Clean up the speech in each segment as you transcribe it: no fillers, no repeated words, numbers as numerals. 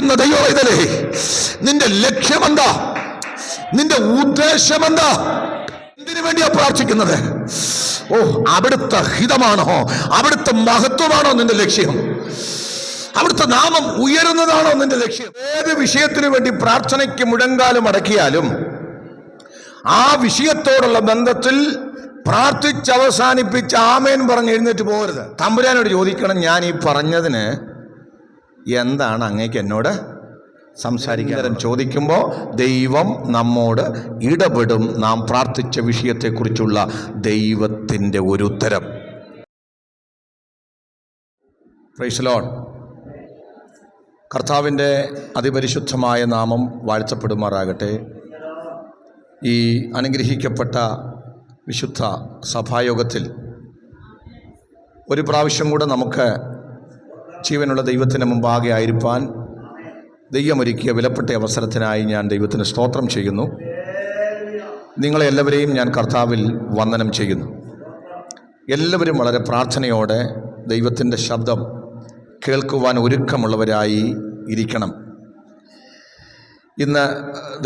കേൾക്കുന്ന ദൈവവേദനേ, നിന്റെ ലക്ഷ്യമെന്താ? നിന്റെ ഉദ്ദേശമെന്താ? എന്തിനു വേണ്ടിയാ പ്രാർത്ഥിക്കുന്നത്? ഓ, അവിടുത്തെ ഹിതമാണോ? അവിടുത്തെ മഹത്വമാണോ നിന്റെ ലക്ഷ്യം? അവിടുത്തെ നാമം ഉയരുന്നതാണോ നിന്റെ ലക്ഷ്യം? ഏത് വിഷയത്തിനു വേണ്ടി പ്രാർത്ഥനയ്ക്ക് മുഴങ്കാലം അടക്കിയാലും ആ വിഷയത്തോടുള്ള ബന്ധത്തിൽ പ്രാർത്ഥിച്ചവസാനിപ്പിച്ച് ആമേൻ പറഞ്ഞ് എഴുന്നേറ്റ് പോകരുത്. തമ്പുരാനോട് ചോദിക്കണം, ഞാൻ ഈ പറഞ്ഞതിന് എന്താണ് അങ്ങേക്ക് എന്നോട് സംസാരിക്കാൻ? ചോദിക്കുമ്പോൾ ദൈവം നമ്മോട് ഇടപെടും. നാം പ്രാർത്ഥിച്ച വിഷയത്തെക്കുറിച്ചുള്ള ദൈവത്തിൻ്റെ ഒരു ഉത്തരം. Price the Lord. കർത്താവിൻ്റെ അതിപരിശുദ്ധമായ നാമം വാഴ്ത്തപ്പെടുമാറാകട്ടെ. ഈ അനുഗ്രഹിക്കപ്പെട്ട വിശുദ്ധ സഭായോഗത്തിൽ ഒരു പ്രാവശ്യം കൂടെ നമുക്ക് ജീവനുള്ള ദൈവത്തിന് മുമ്പാകെ ആയിരിക്കാൻ ദൈവമൊരുക്കിയ വിലപ്പെട്ട അവസരത്തിനായി ഞാൻ ദൈവത്തിന് സ്തോത്രം ചെയ്യുന്നു. നിങ്ങളെ എല്ലാവരെയും ഞാൻ കർത്താവിൽ വന്ദനം ചെയ്യുന്നു. എല്ലാവരും വളരെ പ്രാർത്ഥനയോടെ ദൈവത്തിൻ്റെ ശബ്ദം കേൾക്കുവാൻ ഒരുക്കമുള്ളവരായി ഇരിക്കണം. ഇന്ന്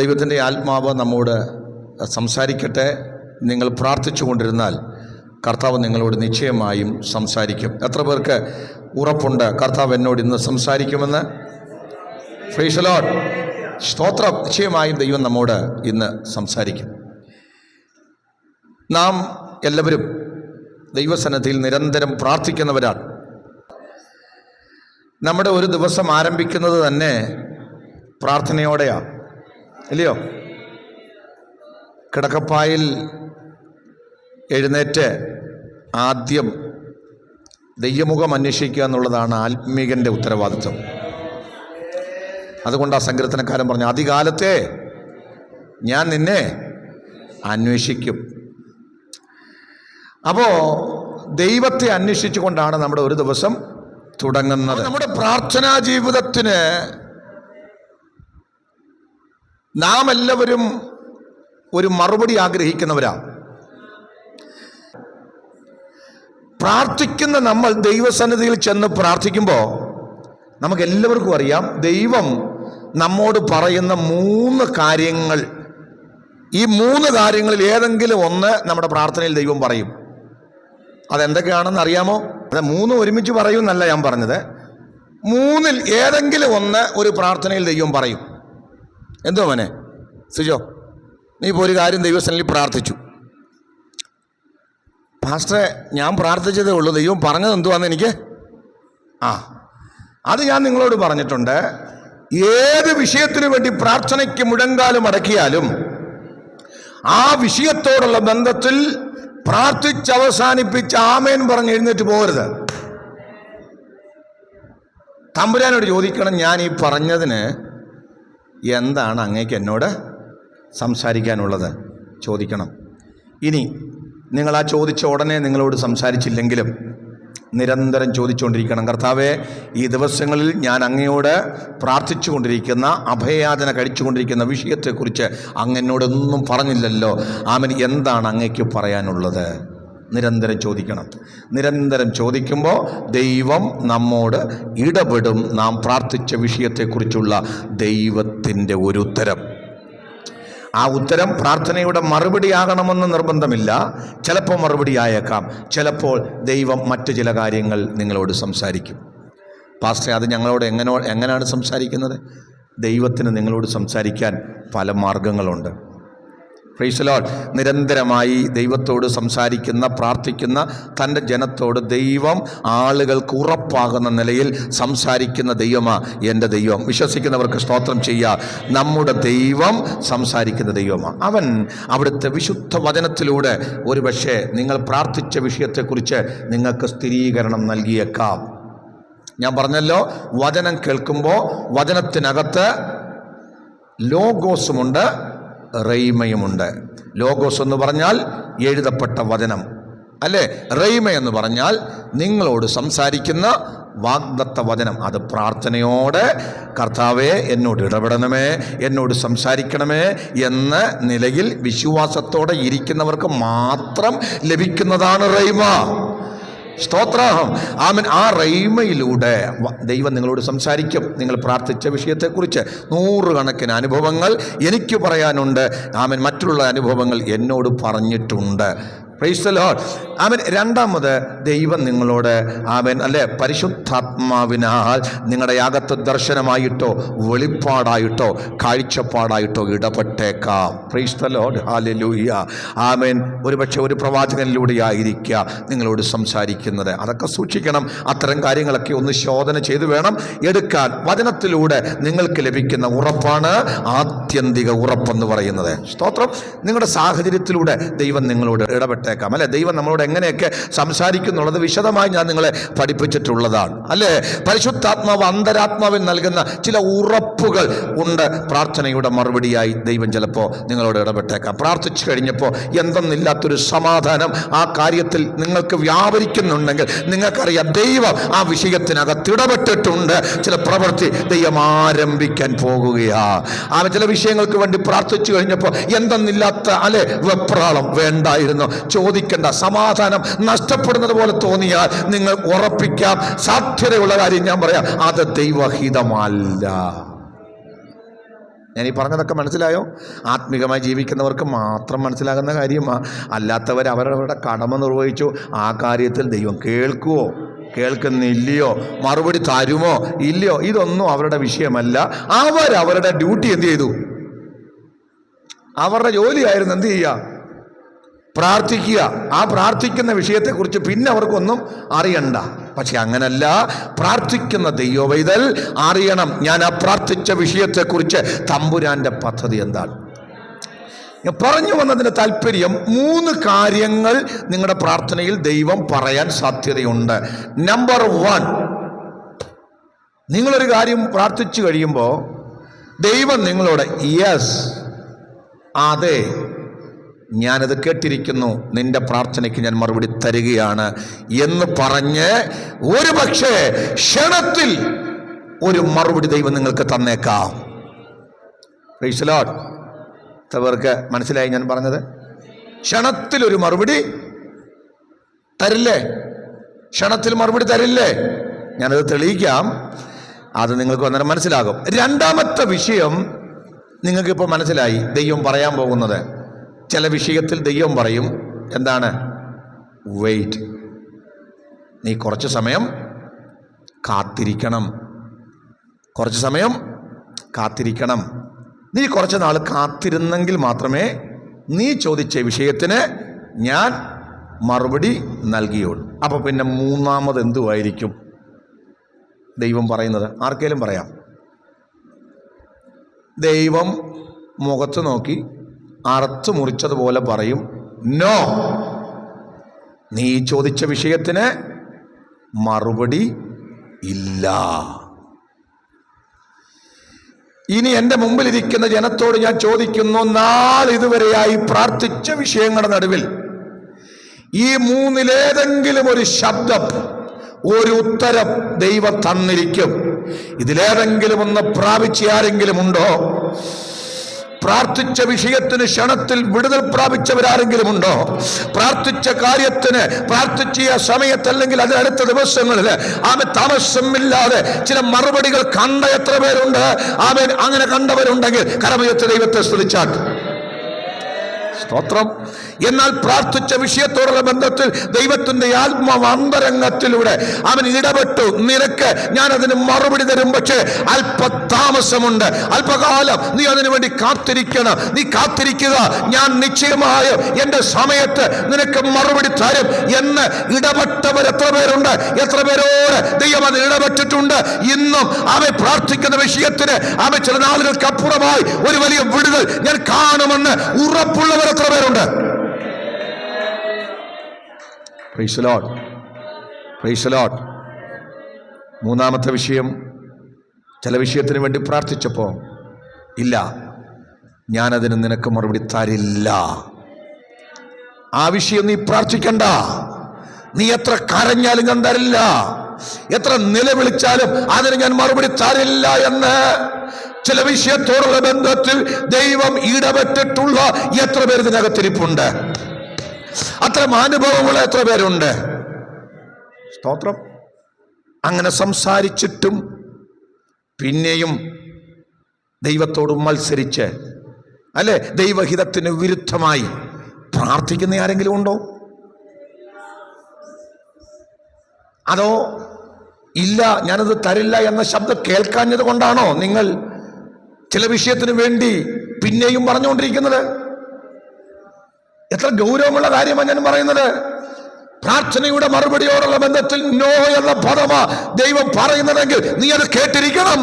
ദൈവത്തിൻ്റെ ആത്മാവ് നമ്മോട് സംസാരിക്കട്ടെ. നിങ്ങൾ പ്രാർത്ഥിച്ചു കൊണ്ടിരുന്നാൽ കർത്താവ് നിങ്ങളോട് നിശ്ചയമായും സംസാരിക്കും. എത്ര പേർക്ക് ഉറപ്പുണ്ട് കർത്താവ് എന്നോട് ഇന്ന് സംസാരിക്കുമെന്ന്? Price the Lord. സ്തോത്രം. നിശ്ചയമായും ദൈവം നമ്മോട് ഇന്ന് സംസാരിക്കും. നാം എല്ലാവരും ദൈവസന്നിധിയിൽ നിരന്തരം പ്രാർത്ഥിക്കുന്നവരാണ്. നമ്മുടെ ഒരു ദിവസം ആരംഭിക്കുന്നത് തന്നെ പ്രാർത്ഥനയോടെയാണ്, ഇല്ലയോ? കിടക്കപ്പായിൽ എഴുന്നേറ്റ് ആദ്യം ദൈവമുഖം അന്വേഷിക്കുക എന്നുള്ളതാണ് ആത്മീകൻ്റെ ഉത്തരവാദിത്വം. അതുകൊണ്ട് ആ സങ്കീർത്തനക്കാരൻ പറഞ്ഞു, അതികാലത്തെ ഞാൻ നിന്നെ അന്വേഷിക്കും. അപ്പോൾ ദൈവത്തെ അന്വേഷിച്ചുകൊണ്ടാണ് നമ്മുടെ ഒരു ദിവസം തുടങ്ങുന്നത്. നമ്മുടെ പ്രാർത്ഥനാ ജീവിതത്തിന് നാം എല്ലാവരും ഒരു മറുപടി ആഗ്രഹിക്കുന്നവരാണ്. പ്രാർത്ഥിക്കുന്ന നമ്മൾ ദൈവസന്നിധിയിൽ ചെന്ന് പ്രാർത്ഥിക്കുമ്പോൾ നമുക്ക് എല്ലാവർക്കും അറിയാം, ദൈവം നമ്മോട് പറയുന്ന 3 കാര്യങ്ങൾ. ഈ 3 കാര്യങ്ങളിൽ ഏതെങ്കിലും ഒന്ന് നമ്മുടെ പ്രാർത്ഥനയിൽ ദൈവം പറയും. അതെന്തൊക്കെയാണെന്ന് അറിയാമോ? അത് 3 ഒരുമിച്ച് പറയുമെന്നല്ല ഞാൻ പറഞ്ഞത്. 3-ൽ ഏതെങ്കിലും ഒന്ന് ഒരു പ്രാർത്ഥനയിൽ ദൈവം പറയും. എന്തോ മോനെ സുജോ, നീ ഇപ്പോൾ ഒരു കാര്യം ദൈവസന്നിധിയിൽ പ്രാർത്ഥിച്ചു. പാസ്റ്ററെ, ഞാൻ പ്രാർത്ഥിച്ചതേ ഉള്ളൂ, ദൈവം പറഞ്ഞത് എന്തുവാന്ന് എനിക്ക് അത് ഞാൻ നിങ്ങളോട് പറഞ്ഞിട്ടുണ്ട്. ഏത് വിഷയത്തിനു വേണ്ടി പ്രാർത്ഥനയ്ക്ക് മുഴങ്കാലം അടക്കിയാലും ആ വിഷയത്തോടുള്ള ബന്ധത്തിൽ പ്രാർത്ഥിച്ചവസാനിപ്പിച്ച് ആമേൻ പറഞ്ഞ് എഴുന്നേറ്റ് പോകരുത്. തമ്പുരാനോട് ചോദിക്കണം, ഞാൻ ഈ പറഞ്ഞതിന് എന്താണ് അങ്ങേക്ക് എന്നോട് സംസാരിക്കാനുള്ളത്? ചോദിക്കണം. ഇനി നിങ്ങൾ ആ ചോദിച്ച ഉടനെ നിങ്ങളോട് സംസാരിച്ചില്ലെങ്കിലും നിരന്തരം ചോദിച്ചുകൊണ്ടിരിക്കണം, കർത്താവേ, ഈ ദിവസങ്ങളിൽ ഞാൻ അങ്ങയോട് പ്രാർത്ഥിച്ചു കൊണ്ടിരിക്കുന്ന, അഭയയാചന കഴിച്ചുകൊണ്ടിരിക്കുന്ന വിഷയത്തെക്കുറിച്ച് അങ്ങ് എന്നോടൊന്നും പറഞ്ഞില്ലല്ലോ. ആമേൻ, എന്താണ് അങ്ങയ്ക്ക് പറയാനുള്ളത്? നിരന്തരം ചോദിക്കണം. നിരന്തരം ചോദിക്കുമ്പോൾ ദൈവം നമ്മോട് ഇടപെടും. നാം പ്രാർത്ഥിച്ച വിഷയത്തെക്കുറിച്ചുള്ള ദൈവത്തിൻ്റെ ഒരു ഉത്തരം. ആ ഉത്തരം പ്രാർത്ഥനയുടെ മറുപടിയാകണമെന്ന് നിർബന്ധമില്ല. ചിലപ്പോൾ മറുപടി ആയേക്കാം, ചിലപ്പോൾ ദൈവം മറ്റു ചില കാര്യങ്ങൾ നിങ്ങളോട് സംസാരിക്കും. പാസ്റ്ററെ, അത് ഞങ്ങളോട് എങ്ങനെയാണ് സംസാരിക്കുന്നത്? ദൈവത്തിന് നിങ്ങളോട് സംസാരിക്കാൻ പല മാർഗങ്ങളുണ്ട്. Price the Lord. നിരന്തരമായി ദൈവത്തോട് സംസാരിക്കുന്ന, പ്രാർത്ഥിക്കുന്ന തൻ്റെ ജനത്തോട് ദൈവം ആളുകൾക്ക് ഉറപ്പാകുന്ന നിലയിൽ സംസാരിക്കുന്ന ദൈവമാണ് എൻ്റെ ദൈവം. വിശ്വസിക്കുന്നവർക്ക് സ്തോത്രം ചെയ്യുക. നമ്മുടെ ദൈവം സംസാരിക്കുന്ന ദൈവമാണ്. അവൻ അവിടുത്തെ വിശുദ്ധ വചനത്തിലൂടെ ഒരുപക്ഷെ നിങ്ങൾ പ്രാർത്ഥിച്ച വിഷയത്തെക്കുറിച്ച് നിങ്ങൾക്ക് സ്ഥിരീകരണം നൽകിയേക്കാം. ഞാൻ പറഞ്ഞല്ലോ, വചനം കേൾക്കുമ്പോൾ വചനത്തിനകത്ത് ലോഗോസുമുണ്ട്, റെയ്മയുമുണ്ട്. ലോഗോസ് എന്ന് പറഞ്ഞാൽ എഴുതപ്പെട്ട വചനം, അല്ലേ? റെയ്മ എന്ന് പറഞ്ഞാൽ നിങ്ങളോട് സംസാരിക്കുന്ന വാഗ്ദത്ത വചനം. അത് പ്രാർത്ഥനയോടെ കർത്താവേ എന്നോട് ഇടപെടണമേ, എന്നോട് സംസാരിക്കണമേ എന്ന നിലയിൽ വിശ്വാസത്തോടെ ഇരിക്കുന്നവർക്ക് മാത്രം ലഭിക്കുന്നതാണ് റെയ്മ. സ്തോത്രം. ആമേൻ. ആ റൈമയിലൂടെ ദൈവം നിങ്ങളോട് സംസാരിക്കും. നിങ്ങൾ പ്രാർത്ഥിച്ച വിഷയത്തെക്കുറിച്ച് നൂറുകണക്കിന് അനുഭവങ്ങൾ എനിക്ക് പറയാനുണ്ട്. ആമേൻ. മറ്റുള്ള അനുഭവങ്ങൾ എന്നോട് പറഞ്ഞിട്ടുണ്ട്. Praise the Lord. ആമേൻ. രണ്ടാമത് ദൈവം നിങ്ങളോട് ആമേൻ അല്ലെ പരിശുദ്ധാത്മാവിനാൽ നിങ്ങളുടെ യാഗത്ത് ദർശനമായിട്ടോ വെളിപ്പാടായിട്ടോ കാഴ്ചപ്പാടായിട്ടോ ഇടപെട്ടേക്കാം. Praise the Lord. Hallelujah. Amen. ഒരുപക്ഷെ ഒരു പ്രവാചകനിലൂടെയായിരിക്കുക നിങ്ങളോട് സംസാരിക്കുന്നത്. അതൊക്കെ സൂക്ഷിക്കണം. അത്തരം കാര്യങ്ങളൊക്കെ ഒന്ന് ശോധന ചെയ്ത് വേണം എടുക്കാൻ. വചനത്തിലൂടെ നിങ്ങൾക്ക് ലഭിക്കുന്ന ഉറപ്പാണ് ആത്യന്തിക ഉറപ്പെന്ന് പറയുന്നത്. സ്തോത്രം. നിങ്ങളുടെ സാഹചര്യത്തിലൂടെ ദൈവം നിങ്ങളോട് ഇടപെട്ടേക്കാം അല്ലെ. ദൈവം നമ്മളോട് എങ്ങനെയൊക്കെ സംസാരിക്കുന്നുള്ളത് വിശദമായി ഞാൻ നിങ്ങളെ പഠിപ്പിച്ചിട്ടുള്ളതാണ് അല്ലേ. പരിശുദ്ധാത്മാവ് അന്തരാത്മാവിൽ നൽകുന്ന ചില ഉറപ്പുകൾ ഉണ്ട്. പ്രാർത്ഥനയുടെ മറുപടിയായി ദൈവം ചിലപ്പോൾ നിങ്ങളോട് ഇടപെട്ടേക്കാം. പ്രാർത്ഥിച്ചു കഴിഞ്ഞപ്പോൾ എന്തെന്നില്ലാത്തൊരു സമാധാനം ആ കാര്യത്തിൽ നിങ്ങൾക്ക് വ്യാപരിക്കുന്നുണ്ടെങ്കിൽ നിങ്ങൾക്കറിയാം ദൈവം ആ വിഷയത്തിനകത്ത് ഇടപെട്ടിട്ടുണ്ട്. ചില പ്രവൃത്തി ദൈവം ആരംഭിക്കാൻ പോകുകയാ. ആ ചില വിഷയങ്ങൾക്ക് വേണ്ടി പ്രാർത്ഥിച്ചു കഴിഞ്ഞപ്പോൾ എന്തെന്നില്ലാത്ത അല്ലെ വെപ്രാളം വേണ്ടായിരുന്നു. ചോദിക്കേണ്ട. സമാധാനം നഷ്ടപ്പെടുന്നത് പോലെ തോന്നിയാൽ നിങ്ങൾ ഉറപ്പിക്കാം സാധ്യതയുള്ള കാര്യം ഞാൻ പറയാം, അത് ദൈവഹിതമല്ല. ഞാൻ ഈ പറഞ്ഞതൊക്കെ മനസ്സിലായോ? ആത്മീകമായി ജീവിക്കുന്നവർക്ക് മാത്രം മനസ്സിലാകുന്ന കാര്യമാണ്. അല്ലാത്തവർ അവരവരുടെ കടമ നിർവഹിച്ചു. ആ കാര്യത്തിൽ ദൈവം കേൾക്കുവോ കേൾക്കുന്നില്ലയോ മറുപടി തരുമോ ഇല്ലയോ ഇതൊന്നും അവരുടെ വിഷയമല്ല. അവരവരുടെ ഡ്യൂട്ടി എന്ത് ചെയ്തു? അവരുടെ ജോലിയായിരുന്നു എന്ത് ചെയ്യുക? പ്രാർത്ഥിക്കുക. ആ പ്രാർത്ഥിക്കുന്ന വിഷയത്തെക്കുറിച്ച് പിന്നെ അവർക്കൊന്നും അറിയണ്ട. പക്ഷെ അങ്ങനല്ല. പ്രാർത്ഥിക്കുന്ന ദൈവവൈതൽ അറിയണം, ഞാൻ ആ പ്രാർത്ഥിച്ച വിഷയത്തെക്കുറിച്ച് തമ്പുരാന്റെ പദ്ധതി എന്താണ്. ഞാൻ പറഞ്ഞു വന്നതിൻ്റെ താല്പര്യം 3 കാര്യങ്ങൾ നിങ്ങളുടെ പ്രാർത്ഥനയിൽ ദൈവം പറയാൻ സാധ്യതയുണ്ട്. നമ്പർ 1, നിങ്ങളൊരു കാര്യം പ്രാർത്ഥിച്ചു കഴിയുമ്പോൾ ദൈവം നിങ്ങളോട് യെസ് അതെ ഞാനത് കേട്ടിരിക്കുന്നു, നിന്റെ പ്രാർത്ഥനയ്ക്ക് ഞാൻ മറുപടി തരികയാണ് എന്ന് പറഞ്ഞ് ഒരു പക്ഷേ ക്ഷണത്തിൽ ഒരു മറുപടി ദൈവം നിങ്ങൾക്ക് തന്നേക്കാം. Price the Lord. അവർക്ക് മനസ്സിലായി ഞാൻ പറഞ്ഞത്? ക്ഷണത്തിൽ ഒരു മറുപടി തരില്ലേ? ക്ഷണത്തിൽ മറുപടി തരില്ലേ? ഞാനത് തെളിയിക്കാം. അത് നിങ്ങൾക്ക് അന്നേരം മനസ്സിലാകും. രണ്ടാമത്തെ വിഷയം നിങ്ങൾക്കിപ്പോൾ മനസ്സിലായി. ദൈവം പറയാൻ പോകുന്നത് ചില വിഷയത്തിൽ ദൈവം പറയും എന്താണ്? വെയിറ്റ്, നീ കുറച്ച് സമയം കാത്തിരിക്കണം. കുറച്ച് സമയം കാത്തിരിക്കണം. നീ കുറച്ച് നാൾ കാത്തിരുന്നെങ്കിൽ മാത്രമേ നീ ചോദിച്ച വിഷയത്തിന് ഞാൻ മറുപടി നൽകിയുള്ളൂ. അപ്പോൾ പിന്നെ മൂന്നാമത് എന്തുമായിരിക്കും ദൈവം പറയുന്നത്? ആർക്കേലും പറയാം. ദൈവം മുഖത്ത് നോക്കി അറുത്ത് മുറിച്ചതുപോലെ പറയും, നോ, നീ ചോദിച്ച വിഷയത്തിന് മറുപടി ഇല്ല. ഇനി എൻ്റെ മുമ്പിലിരിക്കുന്ന ജനത്തോട് ഞാൻ ചോദിക്കുന്നു, നാളിതുവരെയായി പ്രാർത്ഥിച്ച വിഷയങ്ങളുടെ നടുവിൽ ഈ 3-ലേതെങ്കിലും ഒരു ശബ്ദം, ഒരു ഉത്തരം ദൈവം തന്നിരിക്കും. ഇതിലേതെങ്കിലും ഒന്ന് പ്രാപിച്ച ആരെങ്കിലും ഉണ്ടോ? പ്രാർത്ഥിച്ച വിഷയത്തിന് ക്ഷണത്തിൽ വിടുതൽ പ്രാപിച്ചവരാരെങ്കിലും ഉണ്ടോ? പ്രാർത്ഥിച്ച കാര്യത്തിന് പ്രാർത്ഥിച്ച സമയത്ത് അല്ലെങ്കിൽ അതിനടുത്ത ദിവസങ്ങളിൽ ആമേൻ താമസമില്ലാതെ ചില മറുപടികൾ കണ്ട എത്ര പേരുണ്ട്? ആമേൻ. അങ്ങനെ കണ്ടവരുണ്ടെങ്കിൽ കരമുയർത്തി ദൈവത്തെ സ്തുതിച്ചാൽ സ്തോത്രം. എന്നാൽ പ്രാർത്ഥിച്ച വിഷയത്തോടുള്ള ബന്ധത്തിൽ ദൈവത്തിന്റെ ആത്മാവ് അന്തരംഗത്തിലൂടെ അവൻ ഇടപെട്ടു, നിനക്ക് ഞാൻ അതിന് മറുപടി തരും, പക്ഷേ അല്പതാമസമുണ്ട്, അല്പകാലം നീ അതിനു വേണ്ടി കാത്തിരിക്കണം, നീ കാത്തിരിക്കുക, ഞാൻ നിശ്ചയമായും എൻ്റെ സമയത്ത് നിനക്ക് മറുപടി തരും എന്ന് ഇടപെട്ടവർ എത്ര പേരുണ്ട്? എത്ര പേരോട് ദൈവം അതിന് ഇടപെട്ടിട്ടുണ്ട്? ഇന്നും അവൻ പ്രാർത്ഥിക്കുന്ന വിഷയത്തിന് അവൻ ചില നാളുകൾക്ക് അപ്പുറമായി ഒരു വലിയ വിടുതൽ ഞാൻ കാണുമെന്ന് ഉറപ്പുള്ളവർ എത്ര പേരുണ്ട്? Price the Lord. Price the Lord. മൂന്നാമത്തെ വിഷയം, ചില വിഷയത്തിന് വേണ്ടി പ്രാർത്ഥിച്ചപ്പോൾ ഇല്ല, ഞാനതിന് നിനക്ക് മറുപടി തരില്ല. ആ വിഷയം നീ പ്രാർത്ഥിക്കണ്ട. നീ എത്ര കരഞ്ഞാലും ഞാൻ തരില്ല, എത്ര നിലവിളിച്ചാലും അതിന് ഞാൻ മറുപടി തരില്ല എന്ന് ചില വിഷയത്തോടുള്ള ബന്ധത്തിൽ ദൈവം ഇടപെട്ടിട്ടുള്ള എത്ര പേര് ഇതിനകത്തിരിപ്പുണ്ട്? അത്തരം അനുഭവങ്ങൾ എത്ര പേരുണ്ട്? സ്തോത്രം. അങ്ങനെ സംസാരിച്ചിട്ടും പിന്നെയും ദൈവത്തോട് മത്സരിച്ച് അല്ലെ ദൈവഹിതത്തിന് വിരുദ്ധമായി പ്രാർത്ഥിക്കുന്ന ആരെങ്കിലും ഉണ്ടോ? അതോ ഇല്ല ഞാനത് തരില്ല എന്ന ശബ്ദം കേൾക്കാഞ്ഞത് കൊണ്ടാണോ നിങ്ങൾ ചില വിഷയത്തിന് വേണ്ടി പിന്നെയും പറഞ്ഞുകൊണ്ടിരിക്കുന്നത്? എത്ര ഗൗരവമുള്ള കാര്യമാണ് ഞാൻ പറയുന്നത്. പ്രാർത്ഥനയുടെ മറുപടിയോടുള്ള ബന്ധത്തിൽ നോ എന്ന പദമാ ദൈവം പറയുന്നതെങ്കിൽ നീ അത് കേട്ടിരിക്കണം.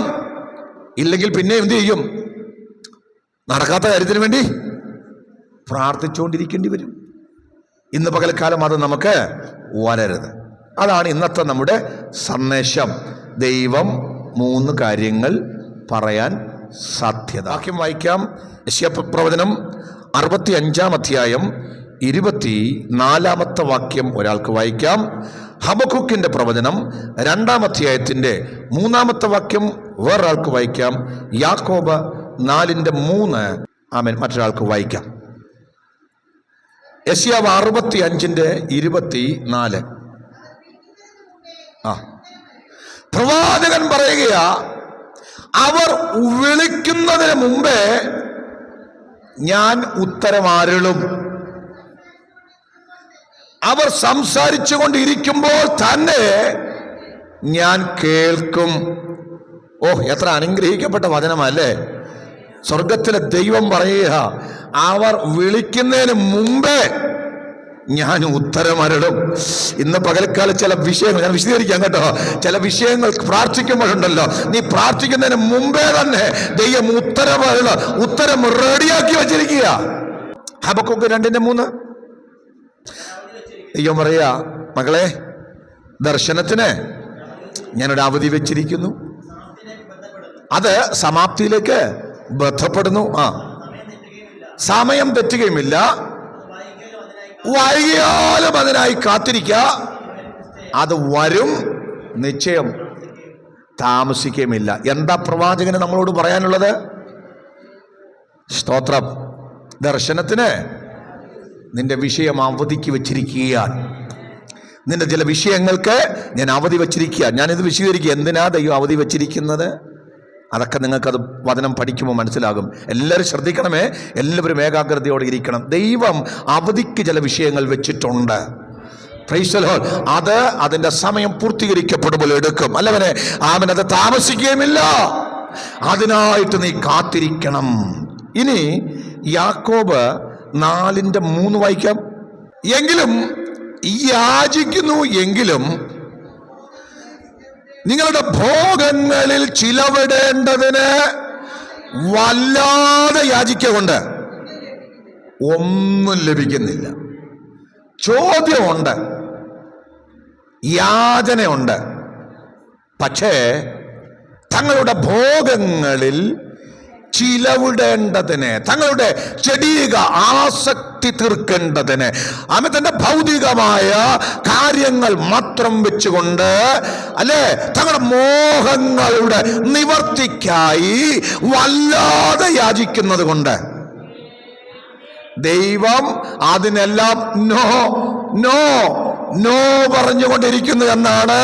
ഇല്ലെങ്കിൽ പിന്നെ എന്ത് ചെയ്യും? നടക്കാത്ത കാര്യത്തിന് വേണ്ടി പ്രാർത്ഥിച്ചുകൊണ്ടിരിക്കേണ്ടി വരും. ഇന്ന് പകൽക്കാലം അത് നമുക്ക് വരരുത്. അതാണ് ഇന്നത്തെ നമ്മുടെ സന്ദേശം. ദൈവം 3 കാര്യങ്ങൾ പറയാൻ സാധ്യത. വാക്യം വായിക്കാം. യെശയ്യാപ്രവചനം 65-ാം അധ്യായം 24-ാമത്തെ വാക്യം ഒരാൾക്ക് വായിക്കാം. ഹബക്കൂക്കിന്റെ പ്രവചനം 2-ാം അധ്യായത്തിന്റെ 3-ാമത്തെ വാക്യം വേറൊരാൾക്ക് വായിക്കാം. യാക്കോബ് 4:3 ആമേൻ മറ്റൊരാൾക്ക് വായിക്കാം. യെശയ്യാവ് 65-24. പ്രവാചകൻ പറയുകയാ, അവർ വിളിക്കുന്നതിന് മുമ്പേ ഞാൻ ഉത്തരമരുളും. അവർ സംസാരിച്ചു കൊണ്ടിരിക്കുമ്പോൾ തന്നെ ഞാൻ കേൾക്കും. ഓ, എത്ര അനുഗ്രഹിക്കപ്പെട്ട വചനമല്ലേ! സ്വർഗത്തിലെ ദൈവം പറയുക, അവർ വിളിക്കുന്നതിന് മുമ്പേ ഞാൻ ഉത്തരമരുളും. ഇന്ന് പകൽക്കാലം ചില വിഷയങ്ങൾ ഞാൻ വിശദീകരിക്കാം കേട്ടോ. ചില വിഷയങ്ങൾ പ്രാർത്ഥിക്കുമ്പോഴുണ്ടല്ലോ, നീ പ്രാർത്ഥിക്കുന്നതിന് മുമ്പേ തന്നെ ദൈവം ഉത്തരം റെഡിയാക്കി വച്ചിരിക്കുക. ഹബക്കൂക്ക് 2:3 ദൈവം പറയാ, മകളെ ദർശനത്തിന് ഞാനൊരു അവധി വെച്ചിരിക്കുന്നു, അത് സമാപ്തിയിലേക്ക് ബന്ധപ്പെടുന്നു. സമയം തെറ്റുകയുമില്ല, വൈകിയാലും അതിനായി കാത്തിരിക്കുക, അത് വരും നിശ്ചയം, താമസിക്കുകയുമില്ല. എന്താ പ്രവാചകന് നമ്മളോട് പറയാനുള്ളത്? സ്തോത്രം. ദർശനത്തിന് നിന്റെ വിഷയം അവധിക്ക് വെച്ചിരിക്കുകയാണ്. നിന്റെ ചില വിഷയങ്ങൾക്ക് ഞാൻ അവധി വെച്ചിരിക്കുക. ഞാനിത് വിശദീകരിക്കുക, എന്തിനാ ദൈവം അവധി വെച്ചിരിക്കുന്നത്? അതൊക്കെ നിങ്ങൾക്കത് വചനം പഠിക്കുമ്പോൾ മനസ്സിലാകും. എല്ലാവരും ശ്രദ്ധിക്കണമേ, എല്ലാവരും ഏകാഗ്രതയോടെ ഇരിക്കണം. ദൈവം അവധിക്ക് ചില വിഷയങ്ങൾ വെച്ചിട്ടുണ്ട്. Price the Lord. അത് അതിൻ്റെ സമയം പൂർത്തീകരിക്കപ്പെടുമ്പോൾ എടുക്കും. അല്ലവനെ അവനത് താമസിക്കുകയുമില്ല, അതിനായിട്ട് നീ കാത്തിരിക്കണം. ഇനി യാക്കോബ് 4:3 വായിക്കാം. എങ്കിലും യാചിക്കുന്നു എങ്കിലും നിങ്ങളുടെ ഭോഗങ്ങളിൽ ചിലവിടേണ്ടതിന് വല്ലാതെ യാചിക്കൊണ്ട് ഒന്നും ലഭിക്കുന്നില്ല. ചോദ്യമുണ്ട്, യാചനയുണ്ട്, പക്ഷേ തങ്ങളുടെ ഭോഗങ്ങളിൽ ചിലവിടേണ്ടതിന്, തങ്ങളുടെ ശരീര ആസക്തി തീർക്കേണ്ടതിന്, അവൻ തന്റെ ഭൗതികമായ കാര്യങ്ങൾ മാത്രം വെച്ചുകൊണ്ട് അല്ലെ തങ്ങളുടെ മോഹങ്ങളുടെ നിവർത്തിക്കായി വല്ലാതെ യാചിക്കുന്നത് കൊണ്ട് ദൈവം അതിനെല്ലാം നോ നോ നോ പറഞ്ഞുകൊണ്ടിരിക്കുന്നു എന്നാണ്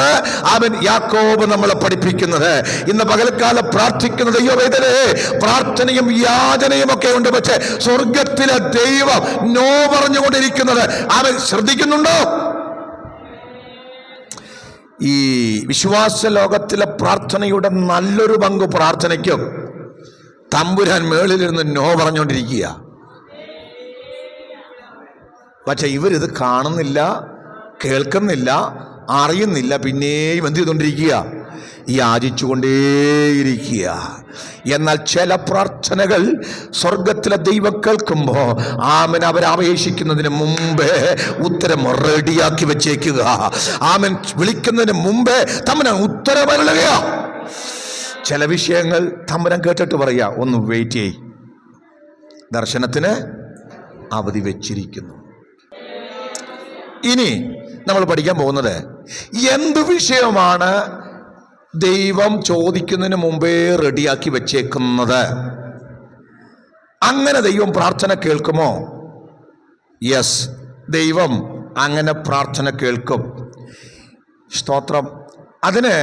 അവൻ യാക്കോബ് നമ്മളെ പഠിപ്പിക്കുന്നത്. ഇന്ന് പകൽക്കാലം പ്രാർത്ഥിക്കുന്ന ദൈവവേദനേ, പ്രാർത്ഥനയും യാചനയും ഒക്കെ ഉണ്ട്, പക്ഷെ സ്വർഗത്തിലെ ദൈവം നോ പറഞ്ഞുകൊണ്ടിരിക്കുന്നത് അവൻ ശ്രദ്ധിക്കുന്നുണ്ടോ? ഈ വിശ്വാസ ലോകത്തിലെ പ്രാർത്ഥനയുടെ നല്ലൊരു പങ്ക് പ്രാർത്ഥനയ്ക്കും തമ്പുരാൻ മേളിലിരുന്ന് നോ പറഞ്ഞുകൊണ്ടിരിക്കുക. പക്ഷെ ഇവരിത് കാണുന്നില്ല, കേൾക്കുന്നില്ല, അറിയുന്നില്ല, പിന്നെയും എന്ത് ചെയ്തുകൊണ്ടിരിക്കുക? യാചിച്ചുകൊണ്ടേയിരിക്കുക. എന്നാൽ ചില പ്രാർത്ഥനകൾ സ്വർഗത്തിലെ ദൈവം കേൾക്കുമ്പോൾ ആമൻ അവരപേക്ഷിക്കുന്നതിന് മുമ്പേ ഉത്തരം റെഡിയാക്കി വെച്ചേക്കുക. ആമൻ വിളിക്കുന്നതിന് മുമ്പേ തമ്പുരാൻ ഉത്തരമരുളുകയാ. ചില വിഷയങ്ങൾ തമ്പുരാൻ കേട്ടിട്ട് പറയാ, ഒന്ന് വെയിറ്റ് ചെയ്യ്, ദർശനത്തിന് അവധി വെച്ചിരിക്കുന്നു. ഇനി നമ്മൾ പഠിക്കാൻ പോകുന്നത് എന്ത് വിഷയമാണ് ദൈവം ചോദിക്കുന്നതിന് മുമ്പേ റെഡിയാക്കി വെച്ചേക്കുന്നത്? അങ്ങനെ ദൈവം പ്രാർത്ഥന കേൾക്കുമോ? യെസ്, ദൈവം അങ്ങനെ പ്രാർത്ഥന കേൾക്കും. സ്തോത്രം. അതിന്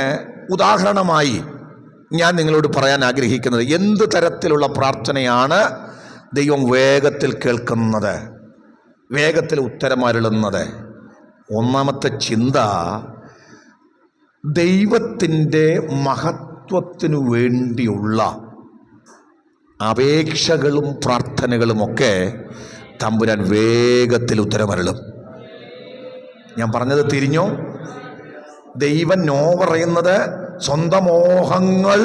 ഉദാഹരണമായി ഞാൻ നിങ്ങളോട് പറയാൻ ആഗ്രഹിക്കുന്നത്, എന്ത് തരത്തിലുള്ള പ്രാർത്ഥനയാണ് ദൈവം വേഗത്തിൽ കേൾക്കുന്നത്, വേഗത്തിൽ ഉത്തരമരുളുന്നത്? ഒന്നാമത്തെ ചിന്ത, ദൈവത്തിൻ്റെ മഹത്വത്തിനു വേണ്ടിയുള്ള അപേക്ഷകളും പ്രാർത്ഥനകളുമൊക്കെ തമ്പുരാൻ വേഗത്തിൽ ഉത്തരമരുളും. ഞാൻ പറഞ്ഞത് തിരിഞ്ഞോ? ദൈവം നോ പറയുന്നത് സ്വന്തം മോഹങ്ങൾ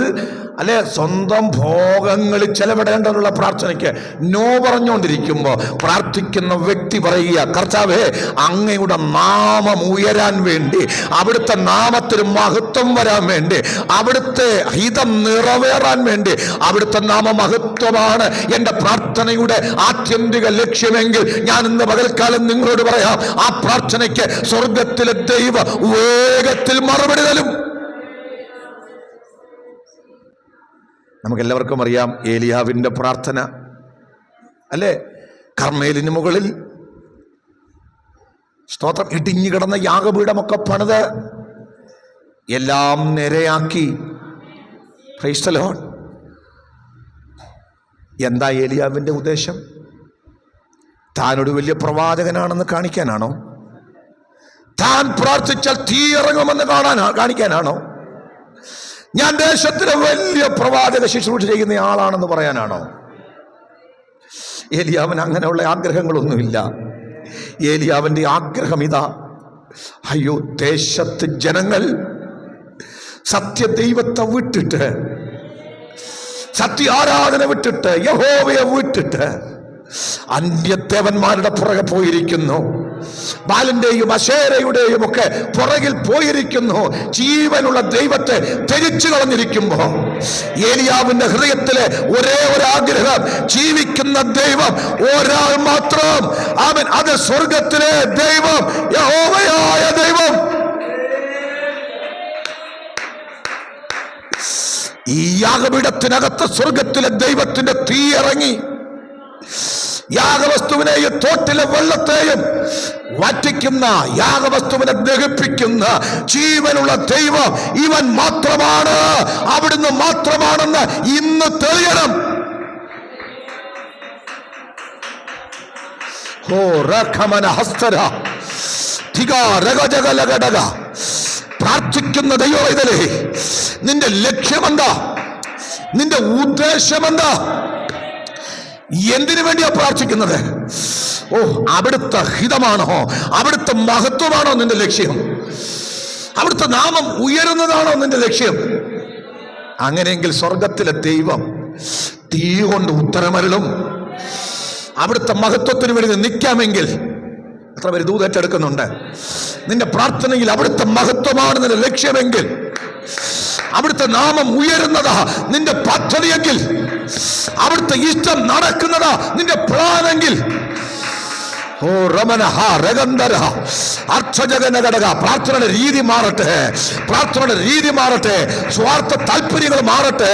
അല്ലെ സ്വന്തം ഭോഗങ്ങളിൽ ചെലവിടേണ്ടതുള്ള പ്രാർത്ഥനയ്ക്ക് നോ പറഞ്ഞുകൊണ്ടിരിക്കുമ്പോൾ പ്രാർത്ഥിക്കുന്ന വ്യക്തി പറയുക, കർത്താവേ, അങ്ങയുടെ നാമം ഉയരാൻ വേണ്ടി, അവിടുത്തെ നാമത്തിന് മഹത്വം വരാൻ വേണ്ടി, അവിടുത്തെ ഹിതം നിറവേറാൻ വേണ്ടി, അവിടുത്തെ നാമമഹത്വമാണ് എൻ്റെ പ്രാർത്ഥനയുടെ ആത്യന്തിക ലക്ഷ്യമെങ്കിൽ ഞാൻ ഇന്ന് പകൽക്കാലം നിങ്ങളോട് പറയാം, ആ പ്രാർത്ഥനയ്ക്ക് സ്വർഗത്തിലെ ദൈവം വേഗത്തിൽ മറുപടി തരും. നമുക്കെല്ലാവർക്കും അറിയാം ഏലിയാവിൻ്റെ പ്രാർത്ഥന അല്ലേ? കർമ്മേലിന് മുകളിൽ സ്തോത്രം ഇടിഞ്ഞു കിടന്ന യാഗപീഠമൊക്കെ പണിത് എല്ലാം നിരയാക്കി. Price the Lord. എന്താ ഏലിയാവിൻ്റെ ഉദ്ദേശം? താനൊരു വലിയ പ്രവാചകനാണെന്ന് കാണിക്കാനാണോ? താൻ പ്രാർത്ഥിച്ചാൽ തീ ഇറങ്ങുമെന്ന് കാണിക്കാനാണോ? ഞാൻ ദേശത്തിലെ വലിയ പ്രവാചക ശുശ്രൂഷ ചെയ്യുന്ന ആളാണെന്ന് പറയാനാണോ? ഏലിയാവിന് അങ്ങനെയുള്ള ആഗ്രഹങ്ങളൊന്നുമില്ല. ഏലിയാവിൻ്റെ ആഗ്രഹം ഇതാ, അയ്യോ, ദേശത്ത് ജനങ്ങൾ സത്യദൈവത്തെ വിട്ടിട്ട്, സത്യ ആരാധന വിട്ടിട്ട്, യഹോവയെ വിട്ടിട്ട് അന്യദേവന്മാരുടെ പുറകെ പോയിരിക്കുന്നു. ബാലിന്റെയും അശേരയുടെയും ഒക്കെ പുറകിൽ പോയിരിക്കുന്നു. ജീവനുള്ള ദൈവത്തെ ത്യജിച്ചു കളഞ്ഞിരിക്കുമ്പോ ഏലിയാവിന്റെ ഹൃദയത്തിലെ ഒരേ ഒരു ആഗ്രഹം, ജീവിക്കുന്ന ദൈവം ഒരാൾ മാത്രം, അവൻ, അത് സ്വർഗത്തിലെ ദൈവം, യഹോവയായ ദൈവം. ഈ യാഗപീഠത്തിനകത്ത് സ്വർഗത്തിലെ ദൈവത്തിന്റെ തീ ഇറങ്ങി യാഗവസ്തുവിനെയും തോട്ടിലെ വെള്ളത്തെയും വറ്റിക്കുന്ന, യാഗവസ്തുവിനെ ദഹിപ്പിക്കുന്ന ജീവനുള്ള ദൈവം ഇവൻ മാത്രമാണ്, അവിടുന്ന് മാത്രമാണെന്ന് ഇന്ന് തെളിയണം. പ്രാർത്ഥിക്കുന്ന ദൈവം, ഇതിലേ നിന്റെ ലക്ഷ്യമെന്താ? നിന്റെ ഉദ്ദേശമെന്താ? എന്തിനു വേണ്ടിയാ പ്രാർത്ഥിക്കുന്നത്? ഓ, അവിടുത്തെ ഹിതമാണോ? അവിടുത്തെ മഹത്വമാണോ നിന്റെ ലക്ഷ്യം? അവിടുത്തെ നാമം ഉയരുന്നതാണോ നിന്റെ ലക്ഷ്യം? അങ്ങനെയെങ്കിൽ സ്വർഗത്തിലെ ദൈവം തീ കൊണ്ട് ഉത്തരമരുളും. അവിടുത്തെ മഹത്വത്തിന് വേണ്ടി നിൽക്കാമെങ്കിൽ എത്ര പേര് ദൂതേറ്റെടുക്കുന്നുണ്ട്? നിന്റെ പ്രാർത്ഥനയിൽ അവിടുത്തെ മഹത്വമാണ് നിന്റെ ലക്ഷ്യമെങ്കിൽ, അവിടുത്തെ നാമം ഉയരുന്നതാ നിന്റെ പദ്ധതിയെങ്കിൽ, അവിടുത്തെ ഇഷ്ടം നടക്കുന്നതാ നിന്റെ പ്ലാനെങ്കിൽ, ഓ രമന രഗന്ധര അർത്ഥജഗനഘടക. പ്രാർത്ഥനയുടെ രീതി മാറട്ടെ, പ്രാർത്ഥനയുടെ രീതി മാറട്ടെ, സ്വാർത്ഥ താല്പര്യങ്ങൾ മാറട്ടെ,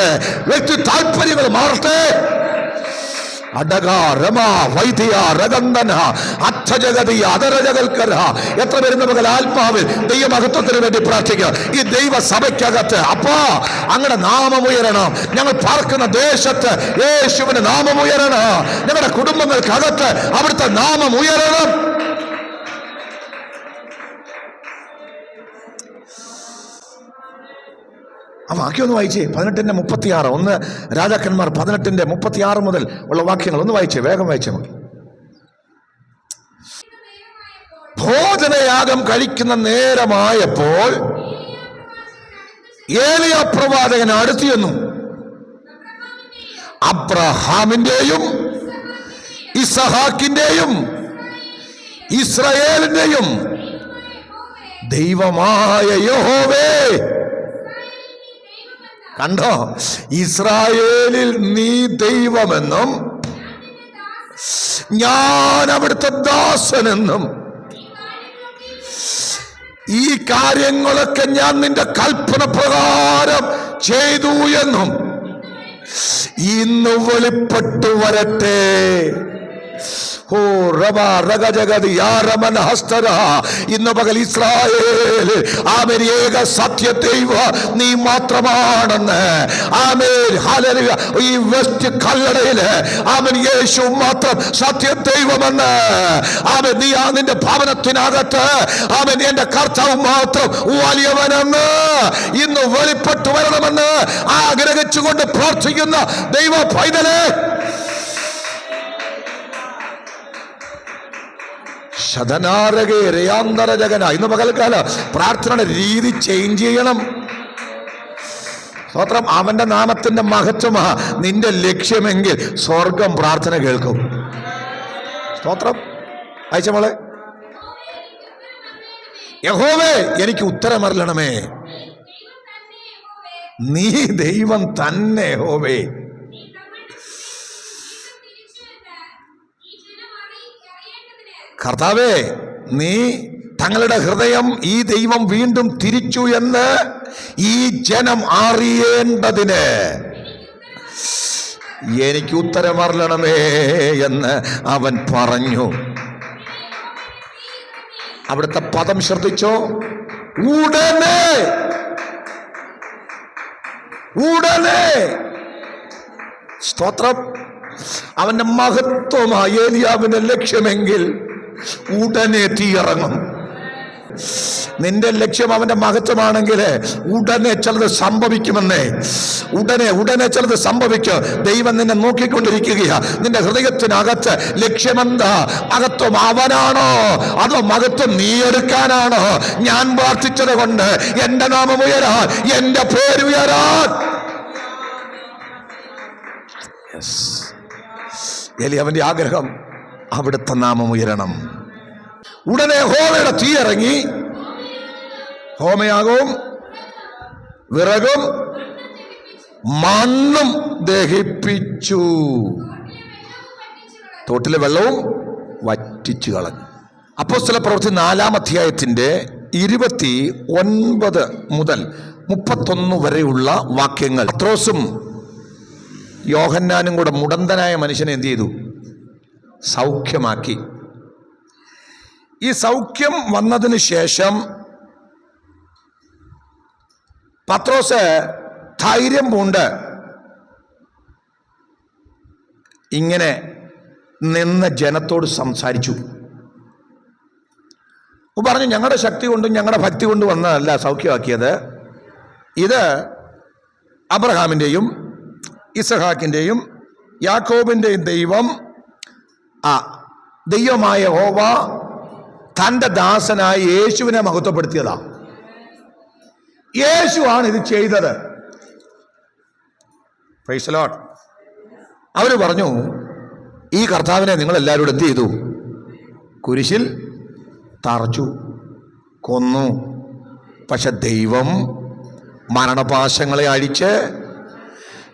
വ്യക്തി താല്പര്യങ്ങൾ മാറട്ടെ. അടക രമ വൈദ്യ രഗന്ധന അർത്ഥജഗതി അതരജകൽക്കര. എത്ര പേരുന്ന മകൾ ആത്മാവിൽ ദൈവമഹത്വത്തിന് വേണ്ടി പ്രാർത്ഥിക്കുക. ഈ ദൈവ സഭയ്ക്കകത്ത് അപ്പാ അങ്ങയുടെ നാമം ഉയരണം. ഞങ്ങൾ പാർക്കുന്ന ദേശത്ത് യേശുവിന്റെ നാമം ഉയരണം. ഞങ്ങളുടെ കുടുംബങ്ങൾക്കകത്ത് അവിടുത്തെ നാമം ഉയരണം. ആ വാക്യം ഒന്ന് വായിച്ചേ. 18:36. 1 രാജാക്കന്മാർ 18:36 മുതൽ ഉള്ള വാക്യങ്ങൾ ഒന്ന് വായിച്ചേ, വേഗം വായിച്ചേ. ഭോജനയാഗം കഴിക്കുന്ന നേരമായപ്പോൾ ഏലിയാ പ്രവാചകൻ അടുത്തു ചെന്നു അബ്രഹാമിന്റെയും ഇസഹാക്കിന്റെയും ഇസ്രായേലിന്റെയും ദൈവമായ യഹോവേ. കണ്ടോ? ഇസ്രായേലിൽ നീ ദൈവമെന്നും ഞാൻ അവിടുത്തെ ദാസനെന്നും ഈ കാര്യങ്ങളൊക്കെ ഞാൻ നിന്റെ കൽപ്പന പ്രകാരം ചെയ്തു എന്നും ഇന്ന് വെളിപ്പെട്ടു വരട്ടെ. ഓ റബ റഗജഗതി യാരമന ഹസ്തര. ഇന്ന് പകൽ ഇസ്രായേൽ ആമേൻ ഏക സത്യ ദൈവ നീ മാത്രമാണെന്ന് ആമേൻ ഹല്ലേലൂയ. ഈ വെസ്റ്റ് കല്ലടയില് ആമേൻ യേശു മാത്രം സത്യ ദൈവമെന്ന് ആമേൻ നീ നിന്റെ ഭവനത്തിനകത്ത് ആമേൻ എന്റെ കർത്താവ് മാത്രം വലിയവനെന്ന് ഇന്ന് വെളിപ്പെട്ടു വരണമെന്ന് ആഗ്രഹിച്ചുകൊണ്ട് പ്രാർത്ഥിക്കുന്ന ദൈവ പൈതലേ, ഇന്ന് പകൽക്കാല പ്രാർത്ഥനയുടെ രീതി ചേഞ്ച് ചെയ്യണം. സ്തോത്രം. അവന്റെ നാമത്തിന്റെ മഹത്വമാ നിന്റെ ലക്ഷ്യമെങ്കിൽ സ്വർഗം പ്രാർത്ഥന കേൾക്കും. സ്തോത്രം. അയച്ച മോളെ, യഹോവേ എനിക്ക് ഉത്തരമരുളണമേ. നീ ദൈവം തന്നെ യഹോവേ. കർത്താവേ, നീ തങ്ങളുടെ ഹൃദയം ഈ ദൈവം വീണ്ടും തിരിച്ചു എന്ന് ഈ ജനം അറിയേണ്ടതിന് എനിക്ക് ഉത്തരമരുളണമേ എന്ന് അവൻ പറഞ്ഞു. അവിടുത്തെ പദം ശ്രദ്ധിച്ചോ? ഉടനെ ഉടനെ. സ്തോത്രം. അവന്റെ മഹത്വമായ ഏലിയാവിന്റെ ലക്ഷ്യമെങ്കിൽ ഉടനെ തീയിറങ്ങും. നിന്റെ ലക്ഷ്യം അവന്റെ മഹത്വമാണെങ്കിൽ ഉടനെ ചിലത് സംഭവിക്കുമെന്നേ. ഉടനെ ചിലത് സംഭവിക്കും. ദൈവം നിന്നെ നോക്കിക്കൊണ്ടിരിക്കുകയാ. നിന്റെ ഹൃദയത്തിനകത്ത് ലക്ഷ്യമെന്താ? മഹത്വം അവനാണോ അതോ മഹത്വം നീ എടുക്കാനാണോ? ഞാൻ പ്രാർത്ഥിച്ചത് കൊണ്ട് എന്റെ നാമം ഉയരാൻ, എന്റെ പേര് ഉയരാൻ. അവന്റെ ആഗ്രഹം അവിടുത്തെ നാമം ഉയരണം. ഉടനെ ഹോമയുടെ തീ ഇറങ്ങി ഹോമയാകവും വിറകും മണ്ണും ദഹിപ്പിച്ചു. തോട്ടിലെ വെള്ളവും വറ്റിച്ചു കളഞ്ഞു. അപ്പോസ്തല പ്രവൃത്തി 4-ാം അധ്യായത്തിന്റെ 29 മുതൽ 31 വരെയുള്ള വാക്യങ്ങൾ. പത്രോസും യോഹന്നാനും കൂടെ മുടന്തനായ മനുഷ്യനെ എന്ത് ചെയ്തു? സൗഖ്യമാക്കി. ഈ സൗഖ്യം വന്നതിന് ശേഷം പത്രോസ് ധൈര്യം പൂണ്ട് ഇങ്ങനെ നിന്ന് ജനത്തോട് സംസാരിച്ചു. പറഞ്ഞു, ഞങ്ങളുടെ ശക്തി കൊണ്ടും ഞങ്ങളുടെ ഭക്തി കൊണ്ടും വന്നതല്ല സൗഖ്യമാക്കിയത്. ഇത് അബ്രഹാമിൻ്റെയും ഇസഹാക്കിൻ്റെയും യാക്കോബിൻ്റെയും ദൈവമായ യഹോവ തൻ്റെ ദാസനായ യേശുവിനെ മഹത്വപ്പെടുത്തിയതാ. യേശുവാണ് ഇത് ചെയ്തത്. Price the Lord. അവർ പറഞ്ഞു, ഈ കർത്താവിനെ നിങ്ങൾ എല്ലാവരും എന്ത് ചെയ്തു? കുരിശിൽ തറച്ചു, കൊന്നു. പക്ഷെ ദൈവം മരണപാശങ്ങളെ അഴിച്ച്,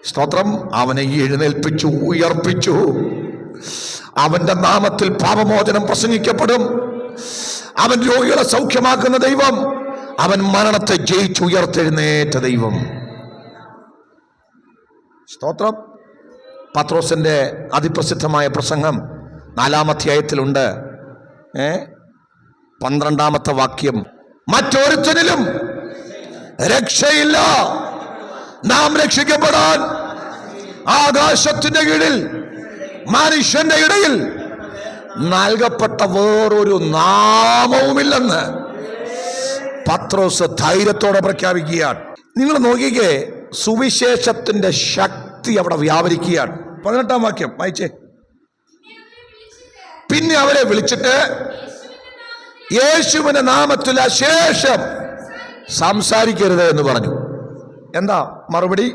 സ്തോത്രം, അവനെ എഴുന്നേൽപ്പിച്ചു, ഉയർപ്പിച്ചു. അവന്റെ നാമത്തിൽ പാപമോചനം പ്രസംഗിക്കപ്പെടും. അവൻ രോഗികളെ സൗഖ്യമാക്കുന്ന ദൈവം. അവൻ മരണത്തെ ജയിച്ചു ഉയർത്തെഴുന്നേറ്റ ദൈവം. സ്തോത്രം. പത്രോസിന്റെ അതിപ്രസിദ്ധമായ പ്രസംഗം 4-ാം അധ്യായത്തിലുണ്ട്. 12-ാമത്തെ വാക്യം, മറ്റൊരുത്തനിലും രക്ഷയില്ല. നാം രക്ഷിക്കപ്പെടാൻ ആകാശത്തിന്റെ കീഴിൽ മനുഷ്യന്റെ ഇടയിൽ നൽകപ്പെട്ട വേറൊരു നാമവുമില്ലെന്ന് പത്രോസ് ധൈര്യത്തോടെ പ്രഖ്യാപിക്കുകയാണ്. നിങ്ങൾ നോക്കിക്കേ, സുവിശേഷത്തിന്റെ ശക്തി അവിടെ വ്യാപരിക്കുകയാണ്. 18-ാം വാക്യം വായിച്ചേ. പിന്നെ അവരെ വിളിച്ചിട്ട് യേശുവിന്റെ നാമത്തിൽ അശേഷം സംസാരിക്കരുത് എന്ന് പറഞ്ഞു. എന്താ മറുപടി?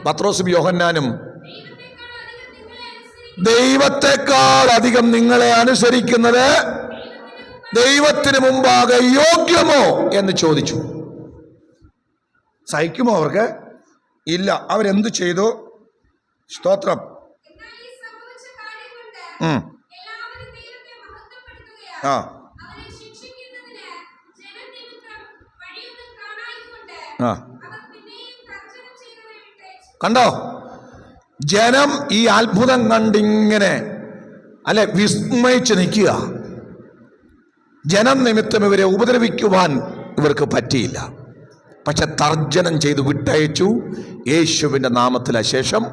പത്രോസും യോഹന്നാനും, ദൈവത്തെക്കാൾ അധികം നിങ്ങളെ അനുസരിക്കുന്നത് ദൈവത്തിന് മുമ്പാകെ യോഗ്യമോ എന്ന് ചോദിച്ചു. സഹിക്കുമോ അവർക്ക്? ഇല്ല. അവരെന്തു ചെയ്തു? സ്തോത്രം. ആ ആ കണ്ടോ? ജനം ഈ അത്ഭുതം കണ്ടിങ്ങനെ വിസ്മയിച്ച് നിൽക്കുക. ജനം നിമിത്തം ഇവരെ ഉപദ്രവിക്കുവാൻ ഇവർക്ക് പറ്റിയില്ല. പക്ഷെ തർജ്ജനം ചെയ്ത് വിട്ടയച്ചു. യേശുവിൻ്റെ നാമത്തിലെ ശേഷം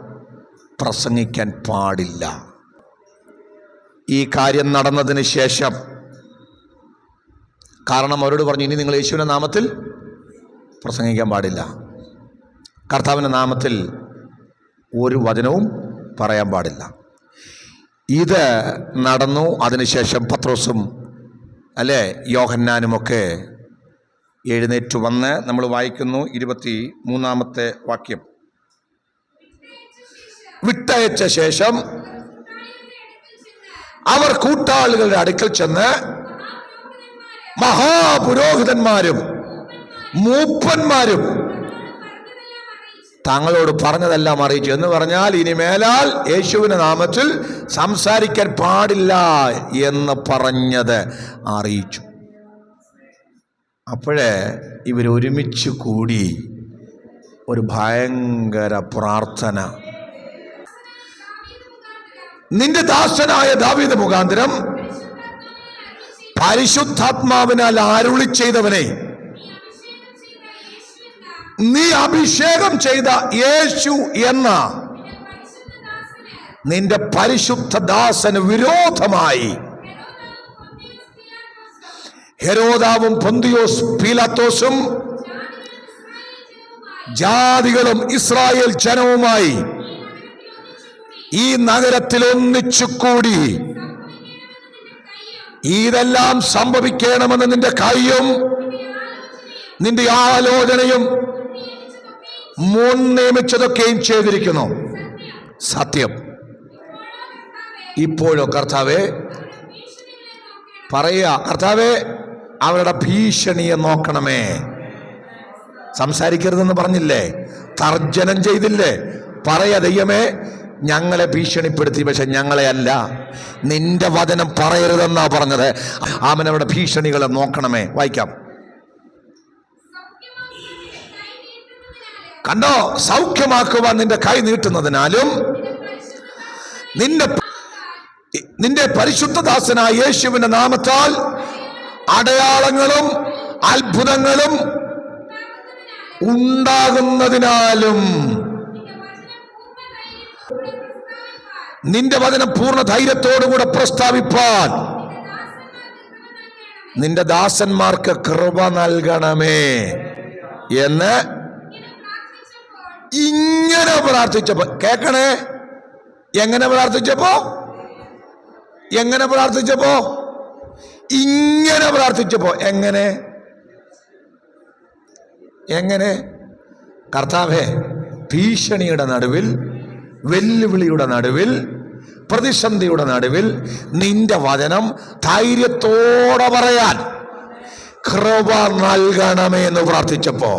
പ്രസംഗിക്കാൻ പാടില്ല. ഈ കാര്യം നടന്നതിന് ശേഷം, കാരണം അവരോട് പറഞ്ഞു, ഇനി നിങ്ങൾ യേശുവിൻ്റെ നാമത്തിൽ പ്രസംഗിക്കാൻ പാടില്ല, കർത്താവിൻ്റെ നാമത്തിൽ ഒരു വചനവും പറയാൻ പാടില്ല. ഇത് നടന്നു. അതിനുശേഷം പത്രോസും യോഹന്നാനുമൊക്കെ എഴുന്നേറ്റ് വന്ന്, നമ്മൾ വായിക്കുന്നു 23-ാമത്തെ വാക്യം, വിട്ടയച്ച ശേഷം അവർ കൂട്ടാളികളുടെ അടുക്കൽ ചെന്ന് മഹാപുരോഹിതന്മാരും മൂപ്പന്മാരും തങ്ങളോട് പറഞ്ഞതെല്ലാം അറിയിച്ചു. എന്ന് പറഞ്ഞാൽ ഇനി മേലാൽ യേശുവിൻ്റെ നാമത്തിൽ സംസാരിക്കാൻ പാടില്ല എന്ന് പറഞ്ഞത് അറിയിച്ചു. അപ്പോഴേ ഇവരൊരുമിച്ച് കൂടി ഒരു ഭയങ്കര പ്രാർത്ഥന. നിന്റെ ദാസനായ ദാവീദ് മുഖാന്തരം പരിശുദ്ധാത്മാവിനാൽ അരുളി ചെയ്തവനെ, നീ അഭിഷേകം ചെയ്ത യേശു എന്ന നിന്റെ പരിശുദ്ധ ദാസന് വിരോധമായി ഹെരോദാവും പൊന്തിയോസ് പീലാത്തോസും ജാതികളും ഇസ്രായേൽ ജനവുമായി ഈ നഗരത്തിൽ ഒന്നിച്ചുകൂടി ഇതെല്ലാം സംഭവിക്കണമെന്ന് നിന്റെ കൈയും നിന്റെ ആലോചനയും മുൻ നിയമിച്ചതൊക്കെയും ചെയ്തിരിക്കുന്നു. സത്യം. ഇപ്പോഴോ കർത്താവേ, പറയുക, കർത്താവേ അവരുടെ ഭീഷണിയെ നോക്കണമേ. സംസാരിക്കരുതെന്ന് പറഞ്ഞില്ലേ? തർജ്ജനം ചെയ്തില്ലേ? പറയാ, ദൈവമേ ഞങ്ങളെ ഭീഷണിപ്പെടുത്തി, പക്ഷെ ഞങ്ങളെ അല്ല, നിന്റെ വചനം പറയരുതെന്നാ പറഞ്ഞത്. അവനവരുടെ ഭീഷണികളെ നോക്കണമേ. വായിക്കാം. കണ്ടോ, സൗഖ്യമാക്കുവാൻ നിന്റെ കൈ നീട്ടുന്നതിനാലും നിന്റെ പരിശുദ്ധദാസനായ യേശുവിന്റെ നാമത്താൽ അടയാളങ്ങളും അത്ഭുതങ്ങളും ഉണ്ടാകുന്നതിനാലും നിന്റെ വചനം പൂർണ്ണ ധൈര്യത്തോടുകൂടെ പ്രസ്താവിപ്പാൻ നിന്റെ ദാസന്മാർക്ക് കൃപ നൽകണമേ എന്ന് ഇങ്ങനെ പ്രാർത്ഥിച്ചപ്പോ, കേൾക്കണേ, എങ്ങനെ പ്രാർത്ഥിച്ചപ്പോ ഇങ്ങനെ പ്രാർത്ഥിച്ചപ്പോ എങ്ങനെ കർത്താവേ, ഭീഷണിയുടെ നടുവിൽ, വെല്ലുവിളിയുടെ നടുവിൽ, പ്രതിസന്ധിയുടെ നടുവിൽ നിന്റെ വചനം ധൈര്യത്തോടെ പറയാൻ കൃപ നൽകണമേ എന്ന് പ്രാർത്ഥിച്ചപ്പോ,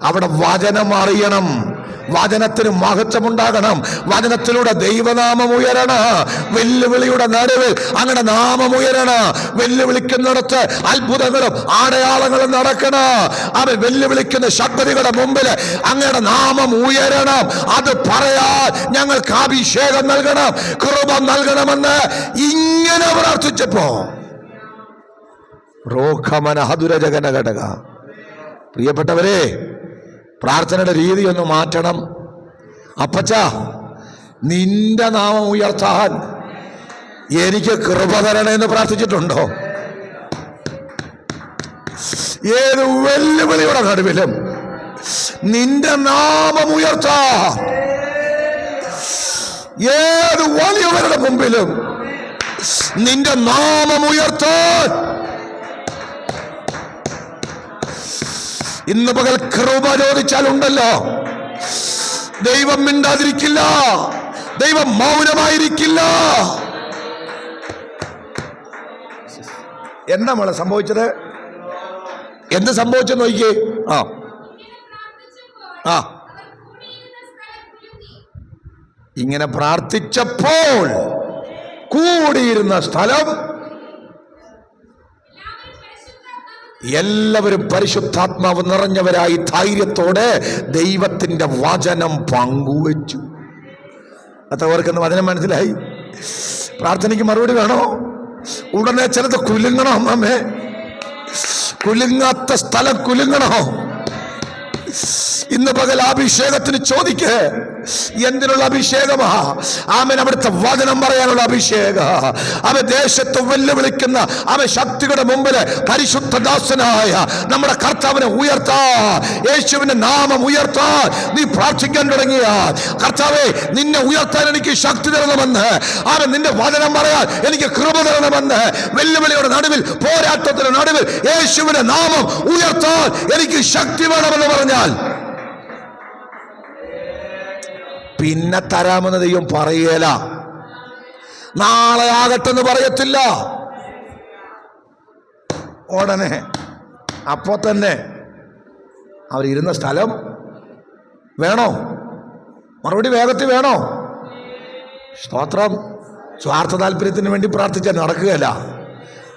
അവിടെ വചനം അറിയണം, വചനത്തിന് മഹത്വമുണ്ടാകണം, വചനത്തിലൂടെ ദൈവനാമം ഉയരണം. വെല്ലുവിളിയുടെ നടുവിൽ അങ്ങനെ നാമം ഉയരണം. വെല്ലുവിളിക്കുന്നിടത്ത് അത്ഭുതങ്ങളും അടയാളങ്ങളും നടക്കണം. അവൻ വെല്ലുവിളിക്കുന്ന ശക്തികളുടെ മുമ്പിൽ അങ്ങയുടെ നാമം ഉയരണം. അത് പറയാൻ ഞങ്ങൾക്ക് അഭിഷേകം നൽകണം, കൃപ നൽകണമെന്ന് ഇങ്ങനെ പ്രാർത്ഥിച്ചപ്പോ റോഖമന ഹതുരജഗന ഘടക. പ്രിയപ്പെട്ടവരെ, പ്രാർത്ഥനയുടെ രീതി ഒന്ന് മാറ്റണം. അപ്പച്ച, നിന്റെ നാമം ഉയർത്താൻ എനിക്ക് കൃപ തരണമെന്ന് പ്രാർത്ഥിച്ചിട്ടുണ്ടോ? ഏത് വെല്ലുവിളിയുടെ നടുവിലും നിന്റെ നാമം ഉയർത്താൻ, ഏത് വലിയവരുടെ മുമ്പിലും നിന്റെ നാമം ഉയർത്താൻ ഇന്ന് പകൽ കൃപ ചോദിച്ചാലുണ്ടല്ലോ, ദൈവം മിണ്ടാതിരിക്കില്ല, ദൈവം മൗനമായിരിക്കില്ല. എന്താ മോളെ സംഭവിച്ചത്? എന്ത് സംഭവിച്ചെന്ന് നോക്കിയേ. ഇങ്ങനെ പ്രാർത്ഥിച്ചപ്പോൾ കൂടിയിരുന്ന സ്ഥലം എല്ലാവരും പരിശുദ്ധാത്മാവ് നിറഞ്ഞവരായി ധൈര്യത്തോടെ ദൈവത്തിന്റെ വചനം പങ്കുവച്ചു. എത്ര പേർക്കെന്ന് വചനം മനസ്സിലായി? പ്രാർത്ഥനയ്ക്ക് മറുപടി വേണോ? ഉടനെ ചിലത് കുലുങ്ങണോ? അമ്മേ, കുലുങ്ങാത്ത സ്ഥലം കുലുങ്ങണോ? ഇന്ന് പകൽ അഭിഷേകത്തിന് ചോദിക്ക്, എന്തിനുള്ള അഭിഷേകമാ? ആമേൻ, അവിടുത്തെ വചനം പറയാനുള്ള അഭിഷേക. അവൻ ദേശത്ത് വെല്ലുവിളിക്കുന്ന അവൻ ശക്തികളുടെ മുമ്പിൽ പരിശുദ്ധദാസനായ നമ്മുടെ കർത്താവിനെ ഉയർത്താ, യേശുവിന്റെ നാമം ഉയർത്താ നീ പ്രാർത്ഥിക്കാൻ തുടങ്ങിയ കർത്താവേ, നിന്നെ ഉയർത്താൻ എനിക്ക് ശക്തി തരണമെന്ന്, അവൻ നിന്റെ വചനം പറയാൻ എനിക്ക് കൃപ തരണമെന്ന്, വെല്ലുവിളിയുടെ നടുവിൽ, പോരാട്ടത്തിന്റെ നടുവിൽ യേശുവിന്റെ നാമം ഉയർത്താൻ എനിക്ക് ശക്തി വേണമെന്ന് പറഞ്ഞാൽ പിന്നെ തരാമെന്ന് ദൈവം പറയേല. നാളെ ആകട്ടെന്ന് പറയത്തില്ല. ഉടനെ അപ്പോ തന്നെ അവരിരുന്ന സ്ഥലം വേണോ? മറുപടി വേഗത്തിൽ വേണോ? സ്തോത്രം. സ്വാർത്ഥ താല്പര്യത്തിന് വേണ്ടി പ്രാർത്ഥിച്ചാൽ നടക്കുകയല്ല.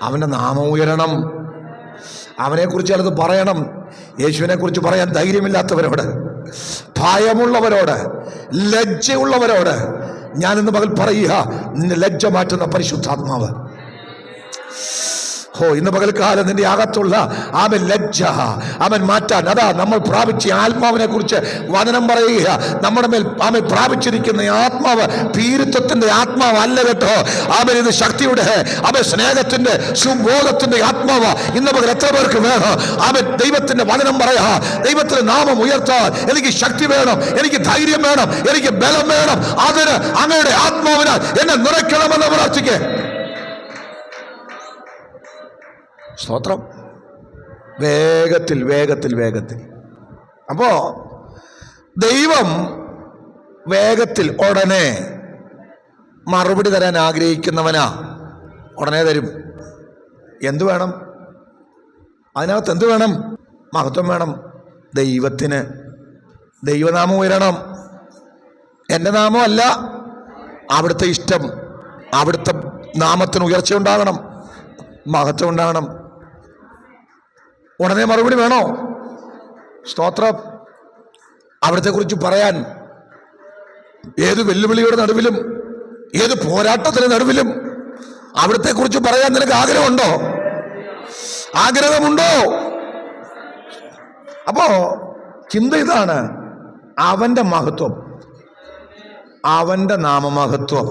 അവൻ്റെ നാമം ഉയരണം. അവനെക്കുറിച്ച് ചിലത് പറയണം. യേശുവിനെ കുറിച്ച് പറയാൻ ധൈര്യമില്ലാത്തവരോട്, ഭയമുള്ളവരോട്, ലജ്ജയുള്ളവരോട് ഞാനിന്ന് പകൽ പറയുക, നിന്നെ ലജ്ജ മാറ്റുന്ന പരിശുദ്ധാത്മാവ്. ഇന്ന് പകൽക്കാലം നിന്റെ അകത്തുള്ള അവൻ ലജ്ജ അവൻ മാറ്റാൻ, അതാ നമ്മൾ പ്രാപിച്ച ആത്മാവിനെ കുറിച്ച് വചനം പറയുക. നമ്മുടെ മേൽ അവൻ പ്രാപിച്ചിരിക്കുന്ന ആത്മാവ് ഭീരുത്വത്തിന്റെ ആത്മാവ് അല്ല കേട്ടോ. അവൻ ഇത് ശക്തിയുടെ, അവൻ സ്നേഹത്തിന്റെ, സുബോധത്തിന്റെ ആത്മാവ്. ഇന്ന് പകൽ എത്ര പേർക്ക് വേണം? അവൻ ദൈവത്തിന്റെ വചനം പറയാ, ദൈവത്തിന്റെ നാമം ഉയർത്താൻ എനിക്ക് ശക്തി വേണം, എനിക്ക് ധൈര്യം വേണം, എനിക്ക് ബലം വേണം. അതിന് അങ്ങയുടെ ആത്മാവിനാൽ എന്നെ നിറയ്ക്കണമെന്ന് പ്രാർത്ഥിക്കേ. സ്തോത്രം. വേഗത്തിൽ വേഗത്തിൽ വേഗത്തിൽ. അപ്പോ ദൈവം വേഗത്തിൽ ഉടനെ മറുപടി തരാൻ ആഗ്രഹിക്കുന്നവനാ. ഉടനെ തരും. എന്തു വേണം? അതിനകത്ത് എന്തു വേണം? മഹത്വം വേണം. ദൈവത്തിന് ദൈവനാമം ഉയരണം. എൻ്റെ നാമമല്ല, അവിടുത്തെ ഇഷ്ടം. അവിടുത്തെ നാമത്തിന് ഉയർച്ച ഉണ്ടാകണം, മഹത്വം ഉണ്ടാകണം. ഉടനെ മറുപടി വേണോ? സ്തോത്രം. അവിടത്തെ കുറിച്ച് പറയാൻ ഏത് വെല്ലുവിളിയുടെ നടുവിലും, ഏത് പോരാട്ടത്തിന്റെ നടുവിലും അവിടത്തെ കുറിച്ച് പറയാൻ നിനക്ക് ആഗ്രഹമുണ്ടോ? ആഗ്രഹമുണ്ടോ? അപ്പോ ചിന്ത ഇതാണ്, അവന്റെ മഹത്വം, അവന്റെ നാമമഹത്വം.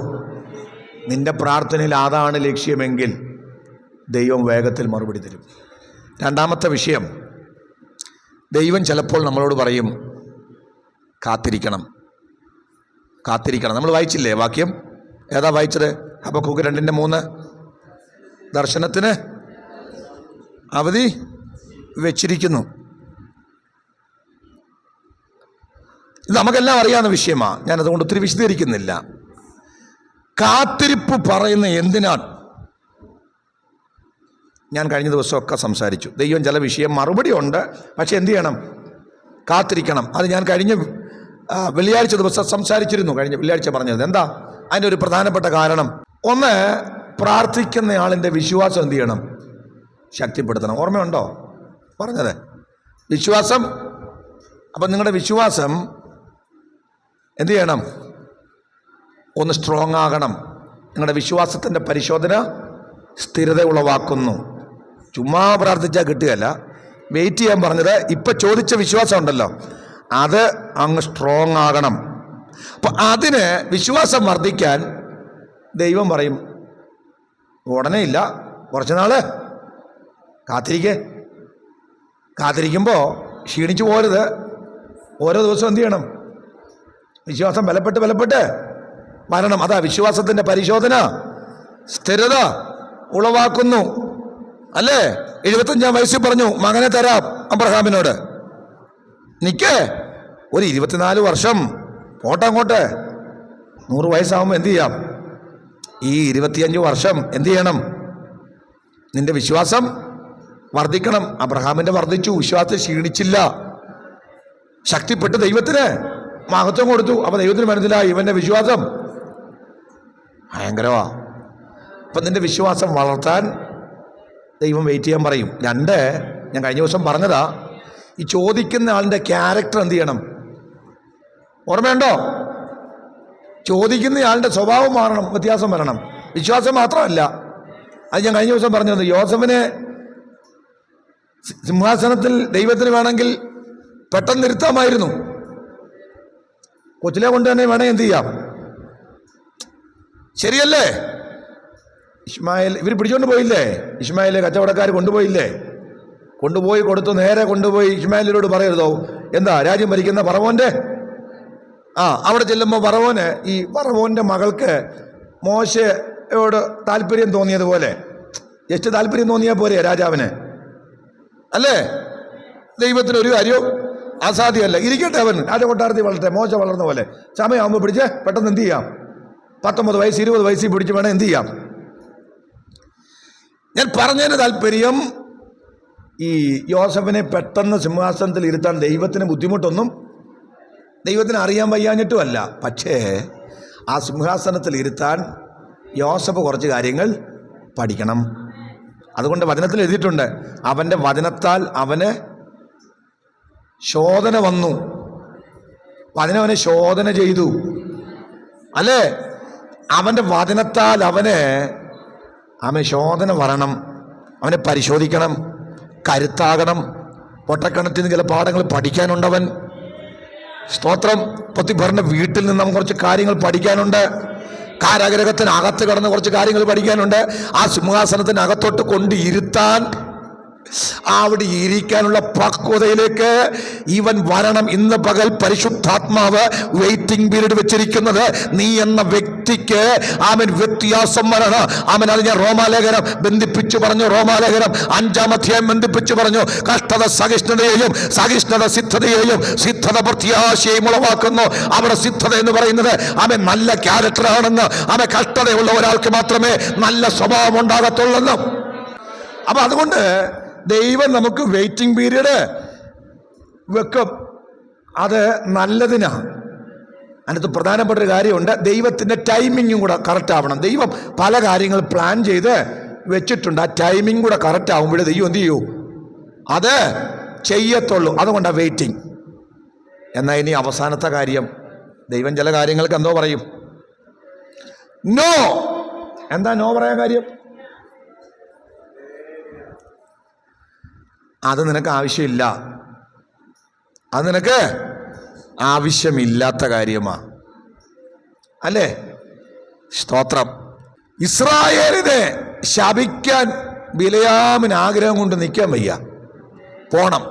നിന്റെ പ്രാർത്ഥനയിൽ അതാണ് ലക്ഷ്യമെങ്കിൽ ദൈവം വേഗത്തിൽ മറുപടി തരും. രണ്ടാമത്തെ വിഷയം, ദൈവം ചിലപ്പോൾ നമ്മളോട് പറയും കാത്തിരിക്കണം, കാത്തിരിക്കണം. നമ്മൾ വായിച്ചില്ലേ വാക്യം? ഏതാ വായിച്ചത്? ഹബക്കൂക്ക് 2:3. ദർശനത്തിന് അവധി വെച്ചിരിക്കുന്നു. ഇത് നമുക്കെല്ലാം അറിയാവുന്ന വിഷയമാണ്. ഞാനതുകൊണ്ട് ഒത്തിരി വിശദീകരിക്കുന്നില്ല. കാത്തിരിപ്പ് പറയുന്ന എന്തിനാണ്? ഞാൻ കഴിഞ്ഞ ദിവസമൊക്കെ സംസാരിച്ചു. ദൈവം ചില വിഷയം മറുപടി ഉണ്ട്, പക്ഷെ എന്ത് ചെയ്യണം? കാത്തിരിക്കണം. അത് ഞാൻ കഴിഞ്ഞ വെള്ളിയാഴ്ച ദിവസം സംസാരിച്ചിരുന്നു. കഴിഞ്ഞ വെള്ളിയാഴ്ച പറഞ്ഞത് എന്താ? അതിൻ്റെ ഒരു പ്രധാനപ്പെട്ട കാരണം, ഒന്ന്, പ്രാർത്ഥിക്കുന്നയാളിൻ്റെ വിശ്വാസം എന്ത് ചെയ്യണം? ശക്തിപ്പെടുത്തണം. ഓർമ്മയുണ്ടോ പറഞ്ഞത്? വിശ്വാസം. അപ്പം നിങ്ങളുടെ വിശ്വാസം എന്ത് ചെയ്യണം? ഒന്ന് സ്ട്രോങ് ആകണം. നിങ്ങളുടെ വിശ്വാസത്തിൻ്റെ പരിശോധന സ്ഥിരത ഉളവാക്കുന്നു. ചുമ്മാ പ്രാർത്ഥിച്ചാൽ കിട്ടുകയല്ല. വെയിറ്റ് ചെയ്യാൻ പറഞ്ഞത്. ഇപ്പം ചോദിച്ച വിശ്വാസം ഉണ്ടല്ലോ, അത് അങ്ങ് സ്ട്രോങ് ആകണം. അപ്പം അതിന് വിശ്വാസം വർദ്ധിക്കാൻ ദൈവം പറയും ഉടനെ ഇല്ല, കുറച്ച് നാള് കാത്തിരിക്കേ. കാത്തിരിക്കുമ്പോൾ ക്ഷീണിച്ചു പോരുത്. ഓരോ ദിവസവും എന്ത് ചെയ്യണം? വിശ്വാസം ബലപ്പെട്ട് വരണം. അതാ വിശ്വാസത്തിൻ്റെ പരിശോധന സ്ഥിരത ഉളവാക്കുന്നു. അല്ലേ? 75 വയസ്സിൽ പറഞ്ഞു മകനെ തരാം അബ്രഹാമിനോട്. നിക്ക് ഒരു 24 വർഷം പോട്ടെ, അങ്ങോട്ട് 100 വയസ്സാകുമ്പോൾ എന്ത് ചെയ്യാം? ഈ 25 വർഷം എന്ത് ചെയ്യണം? നിന്റെ വിശ്വാസം വർദ്ധിക്കണം. അബ്രഹാമിന്റെ വർദ്ധിച്ചു, വിശ്വാസത്തെ ക്ഷീണിച്ചില്ല, ശക്തിപ്പെട്ട് ദൈവത്തിന് മഹത്വം കൊടുത്തു. അപ്പൊ ദൈവത്തിന് മനസ്സിലായി ഇവന്റെ വിശ്വാസം ഭയങ്കരമാ. അപ്പം നിന്റെ വിശ്വാസം വളർത്താൻ ദൈവം വെയിറ്റ് ചെയ്യാൻ പറയും. 2, ഞാൻ കഴിഞ്ഞ ദിവസം പറഞ്ഞതാ, ഈ ചോദിക്കുന്ന ആളിൻ്റെ ക്യാരക്ടർ എന്ത് ചെയ്യണം? ഓർമ്മയുണ്ടോ? ചോദിക്കുന്നയാളുടെ സ്വഭാവം മാറണം, വ്യത്യാസം വരണം. വിശ്വാസം മാത്രമല്ല, അത് ഞാൻ കഴിഞ്ഞ ദിവസം പറഞ്ഞത്, യോസഫിനെ സിംഹാസനത്തിൽ ദൈവത്തിന് വേണമെങ്കിൽ പെട്ടെന്ന് ഇരുത്താമായിരുന്നു. കൊച്ചിലെ കൊണ്ട് തന്നെ വേണമെങ്കിൽ എന്ത് ചെയ്യാം? ശരിയല്ലേ? ഇശ്മായേൽ ഇവർ പിടിച്ചോണ്ട് പോയില്ലേ? ഇശ്മായേലെ കച്ചവടക്കാർ കൊണ്ടുപോയില്ലേ? കൊണ്ടുപോയി കൊടുത്തു. നേരെ കൊണ്ടുപോയി ഇശ്മായേലിനോട് പറയരുതോ, എന്താ രാജ്യം ഭരിക്കുന്ന ഫറവോന്റെ അവിടെ ചെല്ലുമ്പോൾ ഫറവോന്റെ മകൾക്ക് മോശയോട് താല്പര്യം തോന്നിയതുപോലെ ജസ്റ്റ് താല്പര്യം തോന്നിയാൽ പോരെ രാജാവിന്? അല്ലേ? ദൈവത്തിന് ഒരു കാര്യവും അസാധ്യമല്ല. ഇരിക്കട്ടെ, അവൻ രാജകൊട്ടാരത്തിൽ വളരട്ടെ, മോശ വളർന്ന പോലെ. സമയമാകുമ്പോൾ പിടിച്ച് പെട്ടെന്ന് എന്ത് ചെയ്യാം? 19 വയസ്സ് 20 വയസ്സിൽ പിടിച്ച് വേണം എന്ത് ചെയ്യാം? ഞാൻ പറഞ്ഞതിന് താല്പര്യം, ഈ യോസഫിനെ പെട്ടെന്ന് സിംഹാസനത്തിൽ ഇരുത്താൻ ദൈവത്തിന് ബുദ്ധിമുട്ടൊന്നും ദൈവത്തിന് അറിയാൻ വയ്യാഞ്ഞിട്ടുമല്ല. പക്ഷേ ആ സിംഹാസനത്തിൽ ഇരുത്താൻ യോസഫ് കുറച്ച് കാര്യങ്ങൾ പഠിക്കണം. അതുകൊണ്ട് വചനത്തിൽ എഴുതിയിട്ടുണ്ട്, അവൻ്റെ വചനത്താൽ അവന് ശോധന വന്നു. വചനം അവനെ ശോധന ചെയ്തു, അല്ലേ? അവൻ്റെ വചനത്താൽ അവന് ശോധന വരണം, അവനെ പരിശോധിക്കണം, കരുത്താകണം. പൊട്ടക്കണത്തിന് ചില പാഠങ്ങൾ പഠിക്കാനുണ്ടവൻ. സ്തോത്രം. പൊത്തിഫറിന്റെ വീട്ടിൽ നിന്ന് നമുക്ക് കുറച്ച് കാര്യങ്ങൾ പഠിക്കാനുണ്ട്. കാരാഗ്രഹത്തിനകത്ത് കിടന്ന് കുറച്ച് കാര്യങ്ങൾ പഠിക്കാനുണ്ട്. ആ സിംഹാസനത്തിനകത്തോട്ട് കൊണ്ട് ഇരുത്താൻ, അവിടെ ഇരിക്കാനുള്ള പക്വതയിലേക്ക് ഇവൻ വരണം. ഇന്ന് പകൽ പരിശുദ്ധാത്മാവ് വെയിറ്റിംഗ് പീരീഡ് വെച്ചിരിക്കുന്നത് നീ എന്ന വ്യക്തിക്ക് അവൻ വ്യത്യാസം വരണം. അവൻ അത് ഞാൻ റോമാലേഖനം ബന്ധിപ്പിച്ചു പറഞ്ഞു. റോമാലേഖനം 5-ാം അധ്യായം ബന്ധിപ്പിച്ചു പറഞ്ഞു. കഷ്ടത സഹിഷ്ണുതയെയും സഹിഷ്ണുത സിദ്ധതയെയും സിദ്ധത പ്രത്യാശയും ഉളവാക്കുന്നു. അവിടെ സിദ്ധത എന്ന് പറയുന്നത് അവൻ നല്ല ക്യാരക്ടറാണെന്ന്, അവൻ കഷ്ടതയുള്ള ഒരാൾക്ക് മാത്രമേ നല്ല സ്വഭാവം ഉണ്ടാകത്തുള്ളൂ. അപ്പൊ അതുകൊണ്ട് ദൈവം നമുക്ക് വെയിറ്റിംഗ് പീരീഡ് വെക്കും. അത് നല്ലതിനാ. അതിനകത്ത് പ്രധാനപ്പെട്ട ഒരു കാര്യമുണ്ട്, ദൈവത്തിൻ്റെ ടൈമിങ്ങും കൂടെ കറക്റ്റ് ആവണം. ദൈവം പല കാര്യങ്ങൾ പ്ലാൻ ചെയ്ത് വെച്ചിട്ടുണ്ട്. ആ ടൈമിങ് കൂടെ കറക്റ്റ് ആവുമ്പോഴേ ദൈവം എന്ത് ചെയ്യൂ? അത് ചെയ്യത്തുള്ളൂ. അതുകൊണ്ടാണ് വെയിറ്റിംഗ്. എന്നാൽ ഇനി അവസാനത്തെ കാര്യം, ദൈവം ചില കാര്യങ്ങൾക്ക് എന്തോ പറയും, നോ. എന്താ നോ പറയാൻ കാര്യം? അത് നിനക്ക് ആവശ്യമില്ല, അത് നിനക്ക് ആവശ്യമില്ലാത്ത കാര്യമാണ്, അല്ലേ? സ്തോത്രം. ഇസ്രായേലിനെ ശപിക്കാൻ ബിലയാമിന് ആഗ്രഹം കൊണ്ട് നിൽക്കാൻ വയ്യ, പോണം.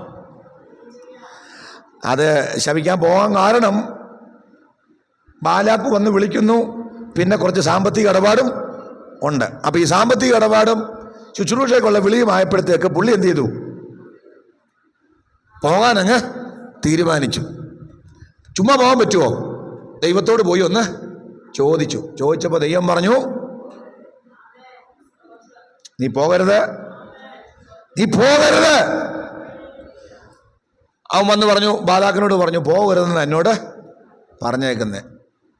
അത് ശപിക്കാൻ പോകാൻ കാരണം ബാലാക്ക് വന്ന് വിളിക്കുന്നു, പിന്നെ കുറച്ച് സാമ്പത്തിക ഇടപാടും ഉണ്ട്. അപ്പം ഈ സാമ്പത്തിക ഇടപാടും ശുശ്രൂഷയ്ക്കുള്ള വിളിയുമായപ്പോഴത്തേക്ക് പുള്ളി എന്ത് ചെയ്തു? പോകാനങ്ങ് തീരുമാനിച്ചു. ചുമ്മാ പോകാൻ പറ്റുമോ? ദൈവത്തോട് പോയി ഒന്ന് ചോദിച്ചപ്പോൾ ദൈവം പറഞ്ഞു, നീ പോകരുത്. അവൻ വന്ന് പറഞ്ഞു, ബാലാക്കിനോട് പറഞ്ഞു, പോകരുതെന്ന് എന്നോട് പറഞ്ഞേക്കുന്നേ.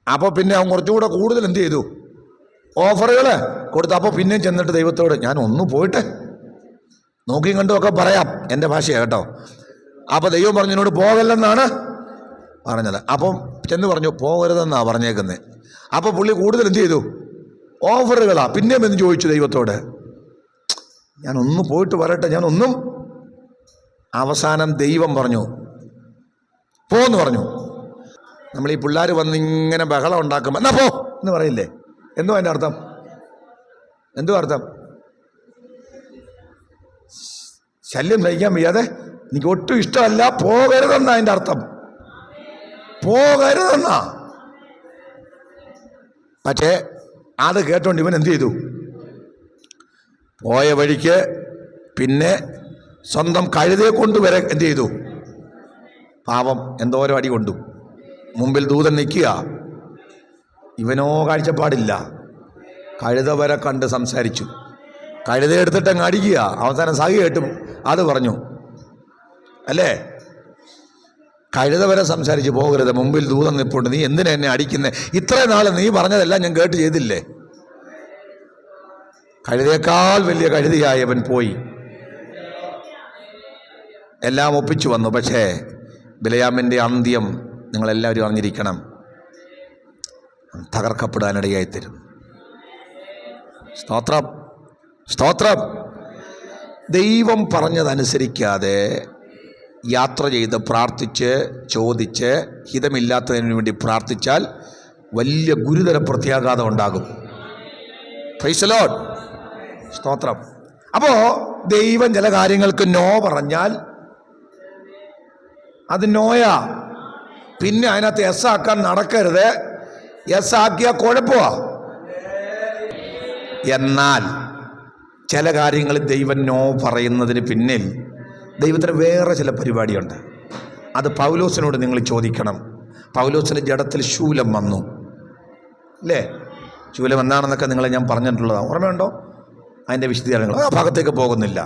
അപ്പോൾ പിന്നെ അവൻ കുറച്ചുകൂടെ കൂടുതൽ എന്ത് ചെയ്തു? ഓഫറുകൾ കൊടുത്തു. അപ്പോൾ പിന്നെയും ചെന്നിട്ട് ദൈവത്തോട്, ഞാൻ ഒന്ന് പോയിട്ട് നോക്കിയും കണ്ടുമൊക്കെ പറയാം, എൻ്റെ ഭാഷയാണ് കേട്ടോ. അപ്പോൾ ദൈവം പറഞ്ഞു, എന്നോട് പോകല്ലെന്നാണ് പറഞ്ഞത്. അപ്പം ചെന്ന് പറഞ്ഞു, പോകരുതെന്നാണ് പറഞ്ഞേക്കുന്നത്. അപ്പോൾ പുള്ളി കൂടുതൽ എന്ത് ചെയ്തു? ഓഫറുകളാ. പിന്നെയും എന്ന് ചോദിച്ചു ദൈവത്തോട്, ഞാനൊന്ന് പോയിട്ട് വരട്ടെ, ഞാനൊന്നും. അവസാനം ദൈവം പറഞ്ഞു, പോന്ന് പറഞ്ഞു. നമ്മൾ ഈ പിള്ളേർ വന്നിങ്ങനെ ബഹളം ഉണ്ടാക്കുമ്പോൾ എന്നാ പോ എന്ന് പറയില്ലേ? എന്തോ അതിൻ്റെ അർത്ഥം? ശല്യം സഹിക്കാൻ വയ്യാതെ എനിക്ക് ഒട്ടും ഇഷ്ടമല്ല, പോകരുതെന്നാ അതിൻ്റെ അർത്ഥം. പോകരുതെന്നാ. പക്ഷേ അത് കേട്ടോണ്ട് ഇവൻ എന്ത് ചെയ്തു? പോയ വഴിക്ക് പിന്നെ സ്വന്തം കഴുതയെ കൊണ്ടുവരെ എന്ത് ചെയ്തു? പാവം എന്തോരം അടി കൊണ്ടു. മുമ്പിൽ ദൂതൻ നിൽക്കുക, ഇവനോ കാഴ്ചപ്പാടില്ല. കഴുത വരെ കണ്ട് സംസാരിച്ചു. കഴുത എടുത്തിട്ടങ്ങ് അടിക്കുക. അവസാനം സഹി കേട്ടും അത് പറഞ്ഞു, അല്ലേ? കഴുത വരെ സംസാരിച്ച് പോകരുത്, മുമ്പിൽ ദൂതൻ നിൽപ്പുണ്ട്, നീ എന്തിനാ എന്നെ അടിക്കുന്നത്? ഇത്രയും നാൾ നീ പറഞ്ഞതെല്ലാം ഞാൻ കേട്ട് ചെയ്തില്ലേ? കഴുതയേക്കാൾ വലിയ കഴുതയായവൻ പോയി എല്ലാം ഒപ്പിച്ചു വന്നു. പക്ഷേ ബിലയാമിൻ്റെ അന്ത്യം നിങ്ങളെല്ലാവരും അറിഞ്ഞിരിക്കണം. തകർക്കപ്പെടാനിടയായിത്തരും. സ്തോത്രം, സ്തോത്രം. ദൈവം പറഞ്ഞതനുസരിക്കാതെ യാത്ര ചെയ്ത് പ്രാർത്ഥിച്ച് ചോദിച്ച് ഹിതമില്ലാത്തതിന് വേണ്ടി പ്രാർത്ഥിച്ചാൽ വലിയ ഗുരുതര പ്രത്യാഘാതം ഉണ്ടാകും. Price the Lord. സ്തോത്രം. അപ്പോൾ ദൈവം ചില കാര്യങ്ങൾക്ക് നോ പറഞ്ഞാൽ അത് നോയാ. പിന്നെ അതിനകത്ത് എസ് ആക്കാൻ നടക്കരുത്. എസ് ആക്കിയാൽ കുഴപ്പമാ. എന്നാൽ ചില കാര്യങ്ങളിൽ ദൈവം നോ പറയുന്നതിന് പിന്നിൽ ദൈവത്തിന് വേറെ ചില പരിപാടിയുണ്ട്. അത് പൗലോസിനോട് നിങ്ങൾ ചോദിക്കണം. പൗലോസിൻ്റെ ജഡത്തിൽ ശൂലം വന്നു അല്ലേ? ശൂലം എന്താണെന്നൊക്കെ നിങ്ങളെ ഞാൻ പറഞ്ഞിട്ടുള്ളതാണ്, ഓർമ്മയുണ്ടോ? അതിൻ്റെ വിശദീകരണങ്ങൾ ആ ഭാഗത്തേക്ക് പോകുന്നില്ല.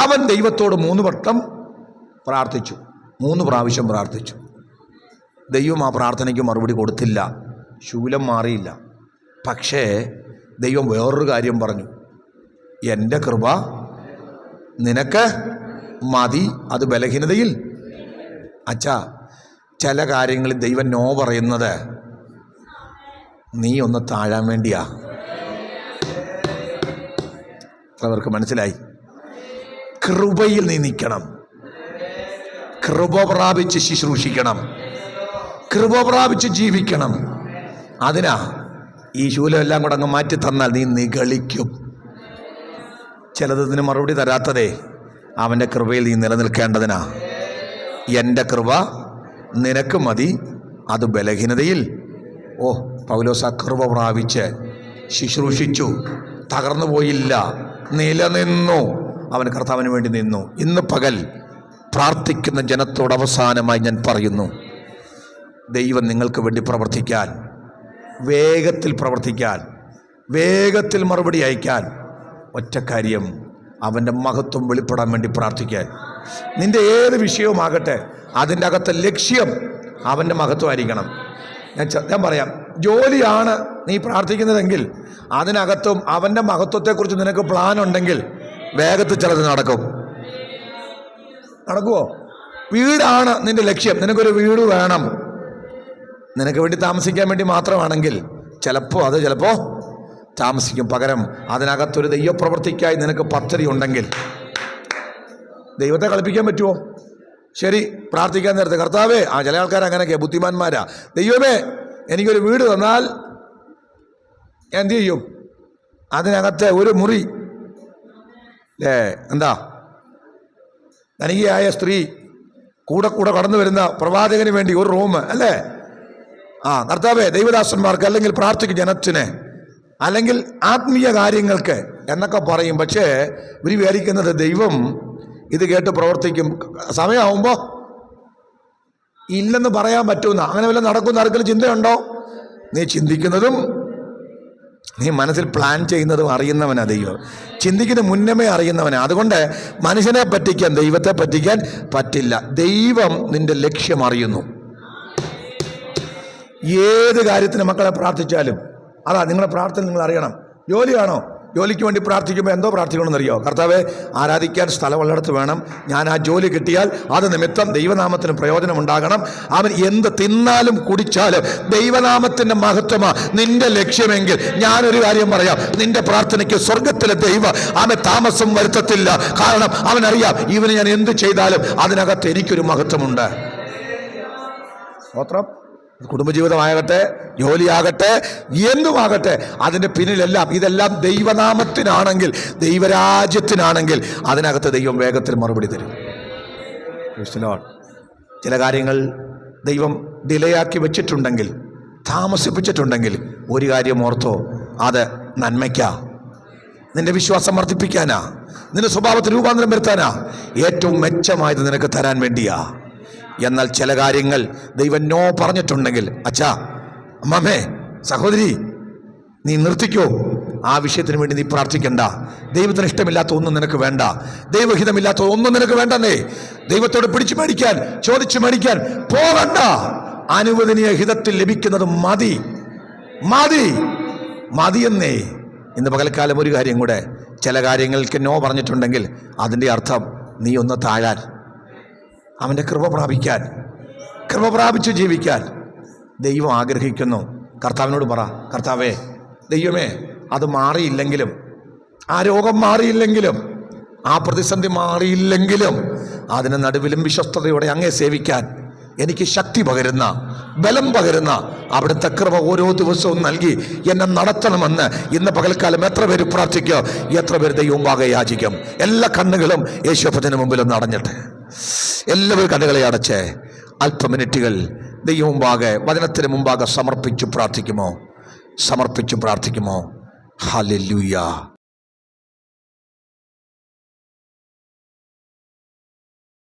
അവൻ ദൈവത്തോട് 3 വട്ടം പ്രാർത്ഥിച്ചു, 3 പ്രാവശ്യം പ്രാർത്ഥിച്ചു. ദൈവം ആ പ്രാർത്ഥനയ്ക്ക് മറുപടി കൊടുത്തില്ല, ശൂലം മാറിയില്ല. പക്ഷേ ദൈവം വേറൊരു കാര്യം പറഞ്ഞു, എൻ്റെ കൃപ നിനക്ക് മതി, അത് ബലഹീനതയിൽ. അച്ഛാ, ചില കാര്യങ്ങളിൽ ദൈവം നോ പറയുന്നത് നീ ഒന്ന് താഴാൻ വേണ്ടിയാ. അവർക്ക് മനസ്സിലായി? കൃപയിൽ നീ നിൽക്കണം, കൃപ പ്രാപിച്ച് ശുശ്രൂഷിക്കണം, കൃപ പ്രാപിച്ച് ജീവിക്കണം. അതിനാ ഈ ശൂലം എല്ലാം കൂടെ അങ്ങ് മാറ്റി തന്നാൽ നീ നിഗളിക്കും. ചിലതിന് മറുപടി തരാത്തതേ അവൻ്റെ കൃപയിൽ നീ നിലനിൽക്കേണ്ടതിനാ. എൻ്റെ കൃപ നിനക്ക് മതി, അത് ബലഹീനതയിൽ. ഓ, പൗലോസ് ആ കൃപ പ്രാപിച്ച് ശുശ്രൂഷിച്ചു, തകർന്നു പോയില്ല, നിലനിന്നു. അവൻ കർത്താവിന് വേണ്ടി നിന്നു. ഇന്ന് പകൽ പ്രാർത്ഥിക്കുന്ന ജനത്തോട് അവസാനമായി ഞാൻ പറയുന്നു, ദൈവം നിങ്ങൾക്ക് വേണ്ടി പ്രവർത്തിക്കാൻ, വേഗത്തിൽ പ്രവർത്തിക്കാൻ, വേഗത്തിൽ മറുപടി അയക്കാൻ, ഒറ്റ കാര്യം, അവൻ്റെ മഹത്വം വെളിപ്പെടാൻ വേണ്ടി പ്രാർത്ഥിക്കാൻ. നിൻ്റെ ഏത് വിഷയവുമാകട്ടെ, അതിൻ്റെ അകത്തെ ലക്ഷ്യം അവൻ്റെ മഹത്വമായിരിക്കണം. ഞാൻ പറയാം, ജോലിയാണ് നീ പ്രാർത്ഥിക്കുന്നതെങ്കിൽ അതിനകത്തും അവൻ്റെ മഹത്വത്തെക്കുറിച്ച് നിനക്ക് പ്ലാൻ ഉണ്ടെങ്കിൽ വേഗത്തിൽ ചിലത് നടക്കും. നടക്കുമോ? വീടാണ് നിൻ്റെ ലക്ഷ്യം, നിനക്കൊരു വീട് വേണം, നിനക്ക് വേണ്ടി താമസിക്കാൻ വേണ്ടി മാത്രമാണെങ്കിൽ ചിലപ്പോൾ താമസിക്കും. പകരം അതിനകത്തൊരു ദൈവപ്രവൃത്തിക്കായി നിനക്ക് പദ്ധതി ഉണ്ടെങ്കിൽ ദൈവത്തെ കളിപ്പിക്കാൻ പറ്റുമോ? ശരി, പ്രാർത്ഥിക്കാൻ നേരത്തെ കർത്താവേ, ചില ആൾക്കാർ അങ്ങനെയൊക്കെയാ, ബുദ്ധിമാന്മാരാ. ദൈവമേ, എനിക്കൊരു വീട് തന്നാൽ എന്ത് ചെയ്യും? അതിനകത്തെ ഒരു മുറി എന്താ, ധനികയായ സ്ത്രീ കൂടെ കടന്നു വരുന്ന പ്രവാചകന് വേണ്ടി ഒരു റൂം അല്ലേ? കർത്താവേ, ദൈവദാസന്മാർക്ക് അല്ലെങ്കിൽ പ്രാർത്ഥിക്കും ജനത്തിന് അല്ലെങ്കിൽ ആത്മീയ കാര്യങ്ങൾക്ക് എന്നൊക്കെ പറയും. പക്ഷേ ഇവർ വിചാരിക്കുന്നത് ദൈവം ഇത് കേട്ട് പ്രവർത്തിക്കും. സമയമാകുമ്പോൾ ഇല്ലെന്ന് പറയാൻ പറ്റുന്ന അങ്ങനെ വല്ല നടക്കുന്ന ആർക്കെങ്കിലും ചിന്തയുണ്ടോ? നീ ചിന്തിക്കുന്നതും നീ മനസ്സിൽ പ്ലാൻ ചെയ്യുന്നതും അറിയുന്നവനാ ദൈവം. ചിന്തിക്കുന്ന മുന്നമേ അറിയുന്നവനാ. അതുകൊണ്ട് മനുഷ്യനെ പറ്റിക്കാൻ, ദൈവത്തെ പറ്റിക്കാൻ പറ്റില്ല. ദൈവം നിന്റെ ലക്ഷ്യം അറിയുന്നു. ഏത് കാര്യത്തിന് മക്കളെ പ്രാർത്ഥിച്ചാലും അതാ നിങ്ങളുടെ പ്രാർത്ഥന നിങ്ങൾ അറിയണം. ജോലിയാണോ? ജോലിക്ക് വേണ്ടി പ്രാർത്ഥിക്കുമ്പോൾ എന്തോ പ്രാർത്ഥിക്കണമെന്നറിയോ? കർത്താവെ, ആരാധിക്കാൻ സ്ഥലമുള്ളിടത്ത് വേണം, ഞാൻ ആ ജോലി കിട്ടിയാൽ അത് നിമിത്തം ദൈവനാമത്തിന് പ്രയോജനം ഉണ്ടാകണം. അവൻ എന്ത് തിന്നാലും കുടിച്ചാലും ദൈവനാമത്തിൻ്റെ മഹത്വമാ നിന്റെ ലക്ഷ്യമെങ്കിൽ ഞാനൊരു കാര്യം പറയാം, നിന്റെ പ്രാർത്ഥനയ്ക്ക് സ്വർഗത്തിലെ ദൈവം അവൻ താമസം വരുത്തത്തില്ല. കാരണം അവനറിയാം, ഇവന് ഞാൻ എന്ത് ചെയ്താലും അതിനകത്ത് എനിക്കൊരു മഹത്വമുണ്ട്. സ്തോത്രം. കുടുംബജീവിതമാകട്ടെ, ജോലിയാകട്ടെ, എന്തുമാകട്ടെ, അതിൻ്റെ പിന്നിലെല്ലാം ഇതെല്ലാം ദൈവനാമത്തിനാണെങ്കിൽ, ദൈവരാജ്യത്തിനാണെങ്കിൽ അതിനകത്ത് ദൈവം വേഗത്തിൽ മറുപടി തരും. ചില കാര്യങ്ങൾ ദൈവം ഡിലേയാക്കി വെച്ചിട്ടുണ്ടെങ്കിൽ, താമസിപ്പിച്ചിട്ടുണ്ടെങ്കിൽ, ഒരു കാര്യം ഓർത്തോ, അത് നന്മയ്ക്കാ, നിന്റെ വിശ്വാസം വർദ്ധിപ്പിക്കാനാ, നിന്റെ സ്വഭാവത്തിൽ രൂപാന്തരം വരുത്താനാ, ഏറ്റവും മെച്ചമായത് നിനക്ക് തരാൻ വേണ്ടിയാ. എന്നാൽ ചില കാര്യങ്ങൾ ദൈവം നോ പറഞ്ഞിട്ടുണ്ടെങ്കിൽ, അച്ഛാ, അമ്മമ്മേ, സഹോദരി, നീ നിർത്തിക്കോ, ആ വിഷയത്തിന് വേണ്ടി നീ പ്രാർത്ഥിക്കണ്ട. ദൈവത്തിന് ഇഷ്ടമില്ലാത്ത ഒന്നും നിനക്ക് വേണ്ട, ദൈവഹിതമില്ലാത്ത ഒന്നും നിനക്ക് വേണ്ടെന്നേ. ദൈവത്തോട് പിടിച്ചു മേടിക്കാൻ, ചോദിച്ചു മേടിക്കാൻ പോകണ്ട. അനുവദനീയ ഹിതത്തിൽ ലഭിക്കുന്നത് മതി, മതി, മതിയെന്നേ. ഇന്ന് പകൽക്കാലം ഒരു കാര്യം കൂടെ, ചില കാര്യങ്ങൾക്ക് നോ പറഞ്ഞിട്ടുണ്ടെങ്കിൽ അതിൻ്റെ അർത്ഥം നീ ഒന്ന് താഴാൻ, അവൻ്റെ കൃപ പ്രാപിക്കാൻ, കൃപ പ്രാപിച്ച് ജീവിക്കാൻ ദൈവം ആഗ്രഹിക്കുന്നു. കർത്താവിനോട് പറ, കർത്താവേ, ദൈവമേ, അത് മാറിയില്ലെങ്കിലും, ആ രോഗം മാറിയില്ലെങ്കിലും, ആ പ്രതിസന്ധി മാറിയില്ലെങ്കിലും, അതിന് നടുവിലും വിശ്വസ്തയോടെ അങ്ങേ സേവിക്കാൻ എനിക്ക് ശക്തി പകരുന്ന, ബലം പകരുന്ന അവിടുത്തെ കൃപ ഓരോ ദിവസവും നൽകി എന്നെ നടത്തണമെന്ന് ഇന്ന് പകൽക്കാലം എത്ര പേര് പ്രാർത്ഥിക്കുക, എത്ര പേര് ദൈവമുമ്പാകെ യാചിക്കും? എല്ലാ കണ്ണുകളും യേശുവിന് മുമ്പിലൊന്ന് അടഞ്ഞിട്ട്, എല്ലാവരും കണ്ണുകളെ അടച്ച് അല്പ മിനിറ്റുകൾ ദൈവമുമ്പാകെ, വചനത്തിന് മുമ്പാകെ സമർപ്പിച്ചു പ്രാർത്ഥിക്കുമോ? ഹല്ലേലൂയ.